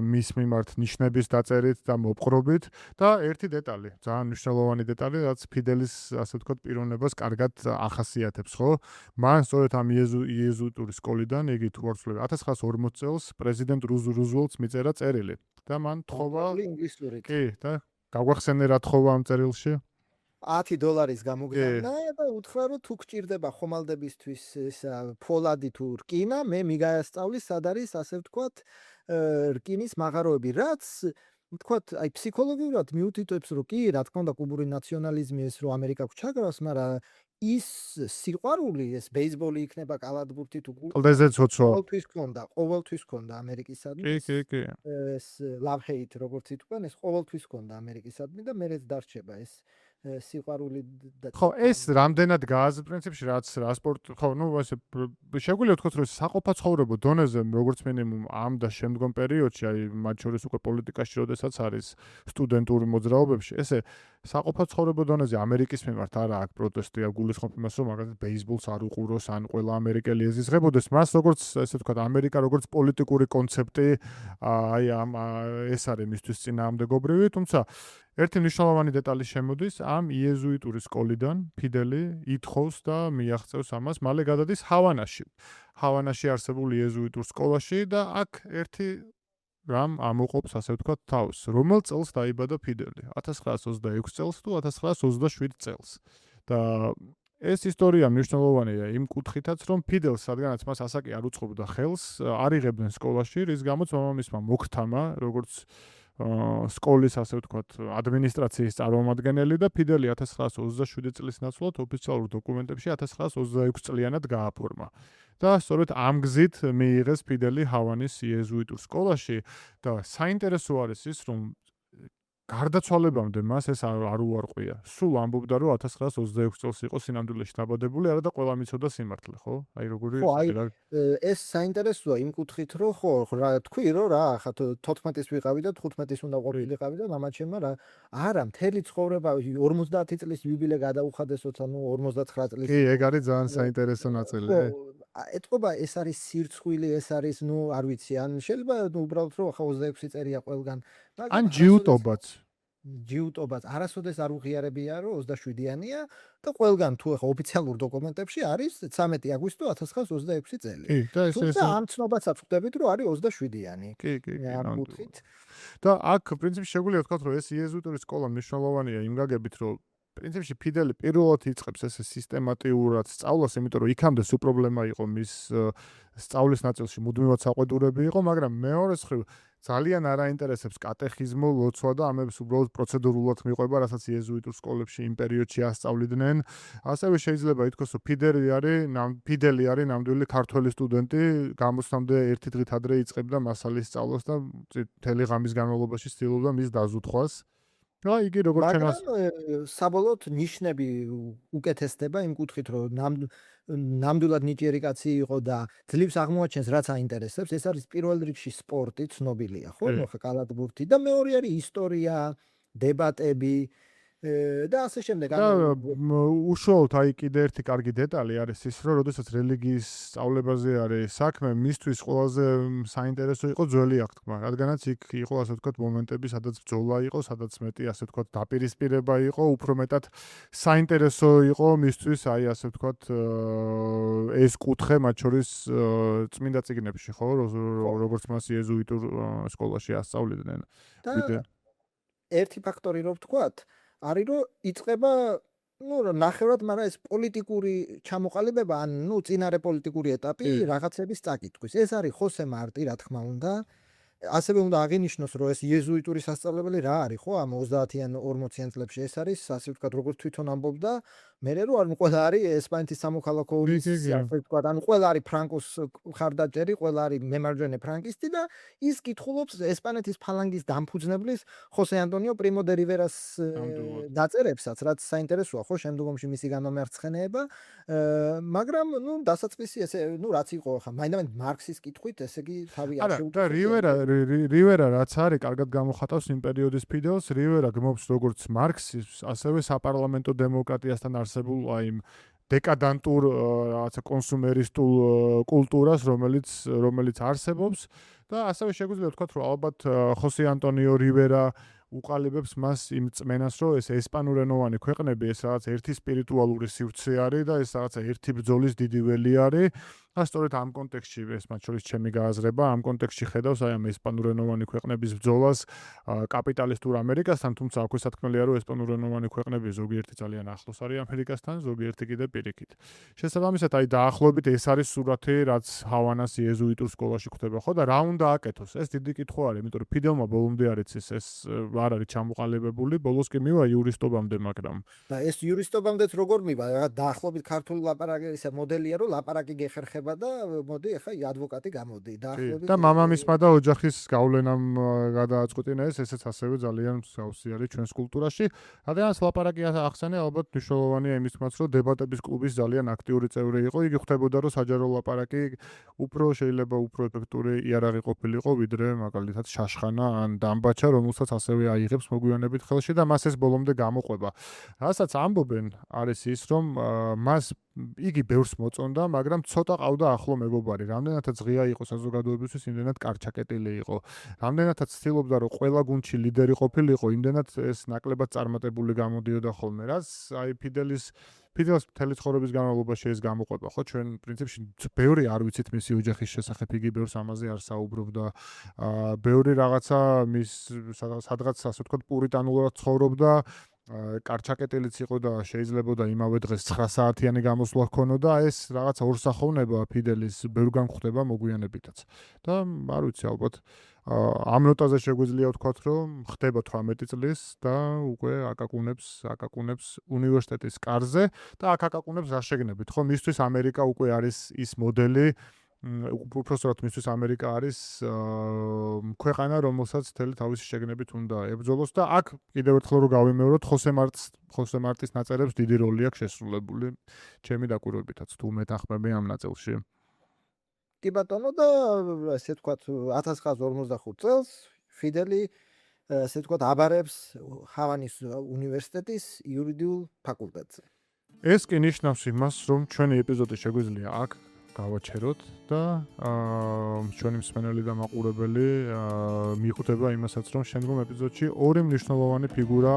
მის მიმართ ნიშნების დაწერით და მოპყრობით და ერთი დეტალი, ძალიან მნიშვნელოვანი დეტალი, რაც ფიდელის, ასე ვთქვათ, პიროვნებას კარგად ახასიათებს, ხო? მან სწორედ ამ იეზუიტური სკოლიდან, იგი თუ არ ვცვლები, 1940 წელს პრეზიდენტ რუზველტს მიწერა წერილი და მან თხოვა ინგლისურით. კი, და გაგვახსენე რა თხოვა ამ წერილში? $10 გამოგდანა და უთხრა რომ თუ გჭირდება ხომალდებისთვის ფოლადი თუ რკინა, მე მიგაასწავლის სად არის ასე ვთქვათ რკინის მაღაროები, რაც ვთქვათ, აი ფსიქოლოგიურად მიუთითებს რომ კი, რა თქმა უნდა, კუბური ნაციონალიზმი ეს რომ ამერიკა გვჩაგრავს, მაგრამ ის სიყვარული, ეს ბეისბოლი იქნება კალათბურთი თუ კლდეზე ცოცვა. ყოველთვის ჰქონდა ამერიკისადმი. კი. ეს love hate როგორც იტყვიან, ეს ყოველთვის ჰქონდა ამერიკისადმი და მერეც დარჩება ეს სიყვარული და ხო, ეს რამდენად გააზრ პრინციპში რაც რა სპორტ, ხო, ნუ ასე შეგვიძლია ვთქვათ, რომ საყოფაცხოვრებო დონეზე როგორც მინიმუმ ამ და შემდგომ პერიოდში, აი მათ შორის უკვე პოლიტიკაში, როდესაც არის სტუდენტური მოძრაობებში, ესე საყოფაცხოვრებო დონეზე ამერიკის მიმართ არა აქვს პროტესტი, აქ გულისხმობ იმას, რომ მაგალითად ბეისბოლს არ უყუროს, ან ყველა ამერიკელი ეზიზღებოდეს, მას როგორც ესე ვთქვათ, ამერიკა როგორც პოლიტიკური კონცეფტი, აი ეს არის მისთვის წინააღმდეგობრივი, თუმცა ერთი მნიშვნელოვანი დეტალი შემოდის ამ იეზუიტური სკოლიდან, ფიდელი ითხოვს და მიაღწევს ამას, მალე გადადის ჰავანაში არსებულ იეზუიტურ სკოლაში და აქ ერთი რამ ამოყობს, ასე ვთქვათ, თავს. რომელ წელს დაიბადა ფიდელი? 1926 წელს თუ 1927 წელს. და ეს ისტორია მნიშვნელოვანია იმ კუთხითაც, რომ ფიდელს, რადგანაც მას ასაკი არ უწყობდა ხელს, არ იღებდნენ სკოლაში, რის გამოც მამამისმა მოგთამა, როგორც სკოლის, ასე ვთქვათ, ადმინისტრაციის წარმომადგენელი და ფიდელი 1927 წლის ნაცვლად ოფიციალურ დოკუმენტებში 1926 წლიანად გააფორმა. და სწორედ ამ გზით მიიღეს ფიდელი ჰავანის იეზუიტურ სკოლაში და საინტერესო არის ის, რომ გარდაცვალებამდე მას ეს არ უარყვია. სულ ამბობდა, რომ 1926 წელს იყო სინამდვილეში დაბადებული, არა და ყველა მიცოდა სიმართლე, ხო? აი როგორი ეს საინტერესოა იმ კუთხით, რომ ხო, რა თქვი, რომ რა, ხა 14-ის ვიყავი და 15-ის უნდა ყოფილიყავი და მამაჩემმა რა, არა, მთელი ცხოვრება 50 წლის იუბილე გადაუხადესოთ, ანუ 59 წლის. კი, ეგ არის ძალიან საინტერესო ნაწილი. ეთყობა ეს არის სირცხვილი, ეს არის, ნუ არ ვიცი, ან შეიძლება უბრალოდ რომ ხა 26 წერია ყველგან. ან ჯიუტობაც არასოდეს არ უღიარებია რომ 27-იანია და ყველგან თუ ახლა ოფიციალურ დოკუმენტებში არის 13 აგვისტო 1926 წელი. თუმცა ამ ცნობასაც ხვდებით რომ არის 27-იანი. კი. და აქ პრინციპში შეგვიძლია ვთქვათ რომ ეს იეზუიტური სკოლა მნიშვნელოვანია იმ გაგებით რომ პრინციპში ფიდელი პირველად იწყებს ესე სისტემატიურად სწავლას, იმიტომ რომ იქამდე სულ პრობლემა იყო მის სწავლის ნაწილში მუდმივად საყვედურები იყო, მაგრამ მეორეს მხრივ ძალიან არაინტერესებს კატეხიზმო, ლოცვა და ამებს უბრალოდ პროცედურულად მიყვება, რასაც იეზუიტურ სკოლებში იმ პერიოდში ასწავლიდნენ. ასევე შეიძლება ითქვას, რომ ფიდელი არის ნამდვილი ქართველი სტუდენტი, გამოცდამდე ერთი დღით ადრე იწყებდა მასალის სწავლას და მთელი ღამის განმავლობაში ცდილობდა მის დაზუსტებას. და იგი როგორც ჩანს საბოლოოდ ნიშნები უკეთესდება იმ კუთხით, რომ ნამდვილად ნიჭიერი კაცი იყო და ძლივს აღმოაჩენს რაც აინტერესებს, ეს არის პირველ რიგში სპორტი, ცნობილია, ხო? ხა კალათბურთი და მეორე არის ისტორია, დებატები და ასე შემდეგ. და უშუალოდ აი კიდე ერთი კარგი დეტალი არის ის, რომ როდესაც რელიგიის სწავლებაზე არის საქმე, მისთვის ყველაზე საინტერესო იყო ძველი აღთქმა, რადგანაც იქ იყო ასე ვთქვათ მომენტები, სადაც ბრძოლა იყო, სადაც მეტი ასე ვთქვათ დაპირისპირება იყო, უფრო მეტად საინტერესო იყო მისთვის აი ასე ვთქვათ ეს კუთხე მათ შორის წმინდა წიგნებში, ხო, როგორც მას იეზუიტურ სკოლაში ასწავლიდნენ. და ერთი ფაქტორი რო ვთქვათ, არის რომ იწყება ნახევრად, მაგრამ ეს პოლიტიკური ჩამოყალიბება, ან წინარე პოლიტიკური ეტაპი რაღაცების წაკითხვის. ეს არის ხოსე მარტი, რა თქმა უნდა. ასევე უნდა აღინიშნოს, რომ ეს იეზუიტური სასწავლებელი რა არის, ხო, ამ 30-იან 40-იან წლებში ეს არის, ასე ვთქვათ, როგორც თვითონ ამბობდა, მერე რომ არ ყველა არის ესპანეთის სამოქალაქო ომის, ასე ვთქვათ, ანუ ყველა არის ფრანკოს მხარდაჭერი, ყველა არის მემარჯვენე ფრანკისტი და ის კითხულობს ესპანეთის ფალანგის დამფუძნებლის ხოსე ანტონიო პრიმო დე რივერას დაწერებსაც, რაც საინტერესოა, ხო, შემდგომში მისი განმომერცხენეება, მაგრამ დასაწყისი ესე, რაც იყო ხა, მაინდამაინც მარქსის კითხვით, ესე იგი თავი არ შეუძლია. და რივერა რაც არის, კარგად გამოხატავს იმ პერიოდის ფიდელს, რივერა გმობს როგორც მარქსის, ასევე საპარლამენტო დემოკრატიასთან არსებულ აი დეკადანტურ რაღაცა კონსუმერისტულ კულტურას, რომელიც არსებობს და ასევე შეგვიძლია ვთქვათ, რომ ალბათ ხოსე ანტონიო რივერა უყალიბებს მას იმ წმენას, რომ ეს ესპანურენოვანი ქვეყნები ეს რაღაც ერთი სპირიტუალური სივრცე არის და ეს რაღაცა ერთი ბრძოლის დიდი ველი არის. და სწორედ ამ კონტექსტში ეს მათ შორის ჩემი გააზრება, ამ კონტექსტში ხედავს აი ამ ესპანურენოვანი ქვეყნების ბრძოლას კაპიტალისტურ ამერიკასთან, თუმცა აქვე სათქმელია, რომ ესპანურენოვანი ქვეყნები ზოგიერთი ძალიან ახლოს არის ამერიკასთან, ზოგიერთი კიდე პირიქით. შესაბამისად, აი დაახლოებით ეს არის სურათი, რაც ჰავანას იეზუიტურ სკოლაში ხდება, ხო და რა უნდა აკეთოს? ეს დიდი კითხვა არის, იმიტომ რომ ფიდელმა ბოლომდე არ იცის, ეს არ არის ჩამოყალიბებული, ბოლოს კი მივა იურისტობამდე, მაგრამ და ეს იურისტობამდეც როგორ მივა? რა დაახლოებით ქართული ლაპარაკი ისე მოდელია, რომ ლაპარაკი გეხერხება და მოდი ახლა ადვოკატი გამოდი დაახლოებით და მამამისმა და ოჯახის გავლენამ გადააწყვეტინა ესეც ასევე ძალიან მსგავსი არის ჩვენს კულტურაში. რადგანაც ლაპარაკი ახსენე ალბათ მნიშვნელოვანია იმისთვისაც, რომ დებატების კლუბის ძალიან აქტიური წევრი იყო. იგი ხვდებოდა, რომ საჯარო ლაპარაკი უფრო შეიძლება უფრო ეფექტური იარაღი ყოფილიყო, ვიდრე მაგალითად შაშხანა ან დამბაჩა, რომელსაც ასევე აიღებს მოგვიანებით ხელში და მას ეს ბოლომდე გამოყვება. რასაც ამბობენ, არის ის, რომ მას იგი ბევრს მოწონდა, მაგრამ ცოტა ყავდა ახლო მეგობარი. რამდენადაც ღია იყო საზოგადოებისთვის, იმდენად კარჩაკეტილი იყო. რამდენადაც ცდილობდა, რომ ყველა გუნდში ლიდერი ყოფილიყო, იმდენად ეს ნაკლებად წარმატებული გამოდიოდა ხოლმე. რაც აი ფიდელს მთელი ცხოვრების განმავლობაში ეს გამოყვება, ხო? ჩვენ პრინციპში ბევრი არ ვიცით მისი ოჯახის შესახებ, იგი ბევრს ამაზე არ საუბრობდა. ბევრი რაღაცა მის სადღაც ასე ვთქვათ პურიტანულად ცხოვრობდა. კარჩაკეტილიც იყო და შეიძლებოდა იმავე დღეს 9 საათიანი გამოსვლა ჰქონოდა, ეს რაღაც ორსახოვნება ფიდელის ბევრ განხვდება მოგვიანებითაც. და არ ვიცი, ალბათ ამ ნოტაზე შეგვიძლია ვთქვათ, რომ ხდება 18 წლის და უკვე აკაკუნებს უნივერსიტეტის კარზე და აქ აკაკუნებს რა შეგნებით, ხო? მისთვის ამერიკა უკვე არის ის მოდელი, უпроსტად მისთვის ამერიკა არის ქვეყანა, რომელსაც მთელი თავისი შეგნებით უნდა ებრძოლოს და აქ კიდევ ერთხელ რომ გავიმეოროთ, ხოსე მარტის ნაწერებს დიდი როლი აქვს შესრულებული, ჩემი დაკვირვებითაც, თუ მეთანხმები ამ ნაწილში. კი ბატონო და ესე ვთქვათ 1945 წელს ფიდელი ესე ვთქვათ აბარებს ჰავანის უნივერსიტეტის იურიდიულ ფაკულტეტზე. ეს კი ნიშნავს იმას, რომ ჩვენი ეპიზოდი შეგვიძლია აქ გავაჩეროთ და ჩვენი მსმენელი და მაყურებელი მიხვდება იმასაც, რომ შემდგომ ეპიზოდში ორი მნიშვნელოვანი ფიგურა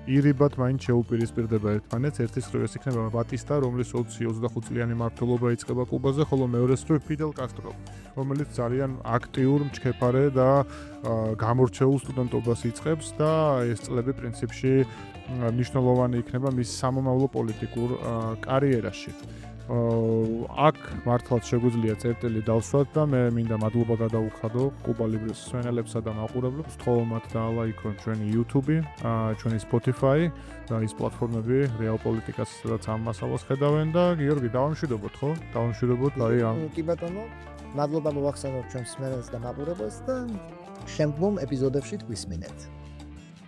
ირიბად მაინც შეუპირისპირდება ერთმანეთს. ერთის მხრივ ეს იქნება ბატისტა, რომლის 25 წლიანი მმართველობა იწყება კუბაზე, ხოლო მეორეს მხრივ ფიდელ კასტრო, რომელიც ძალიან აქტიურ, მჩქეფარე და გამორჩეულ სტუდენტობას იწყებს და ეს წლები პრინციპში მნიშვნელოვანი იქნება მის სამომავლო პოლიტიკურ კარიერაში. აქ მართლაც შეგვიძლია წერტილი დავსვათ და მე მინდა მადლობა გადაუხადო კუბა ლიბრის მსმენელებსა და მაყურებლებს, თხოვმათ დაალაიქონ ჩვენი YouTube, ჩვენი Spotify და ის პლატფორმები რეალპოლიტიკას, სადაც ამ მასალას ხედავენ და გიორგი დავამშვიდობოთ, ხო? დავამშვიდობოთ აი ამ კი ბატონო, მადლობა მოვახსენოთ ჩვენს მსმენელს და მაყურებელს და შემდგომ ეპიზოდებში გვისმინეთ.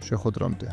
შეხვედრამდე.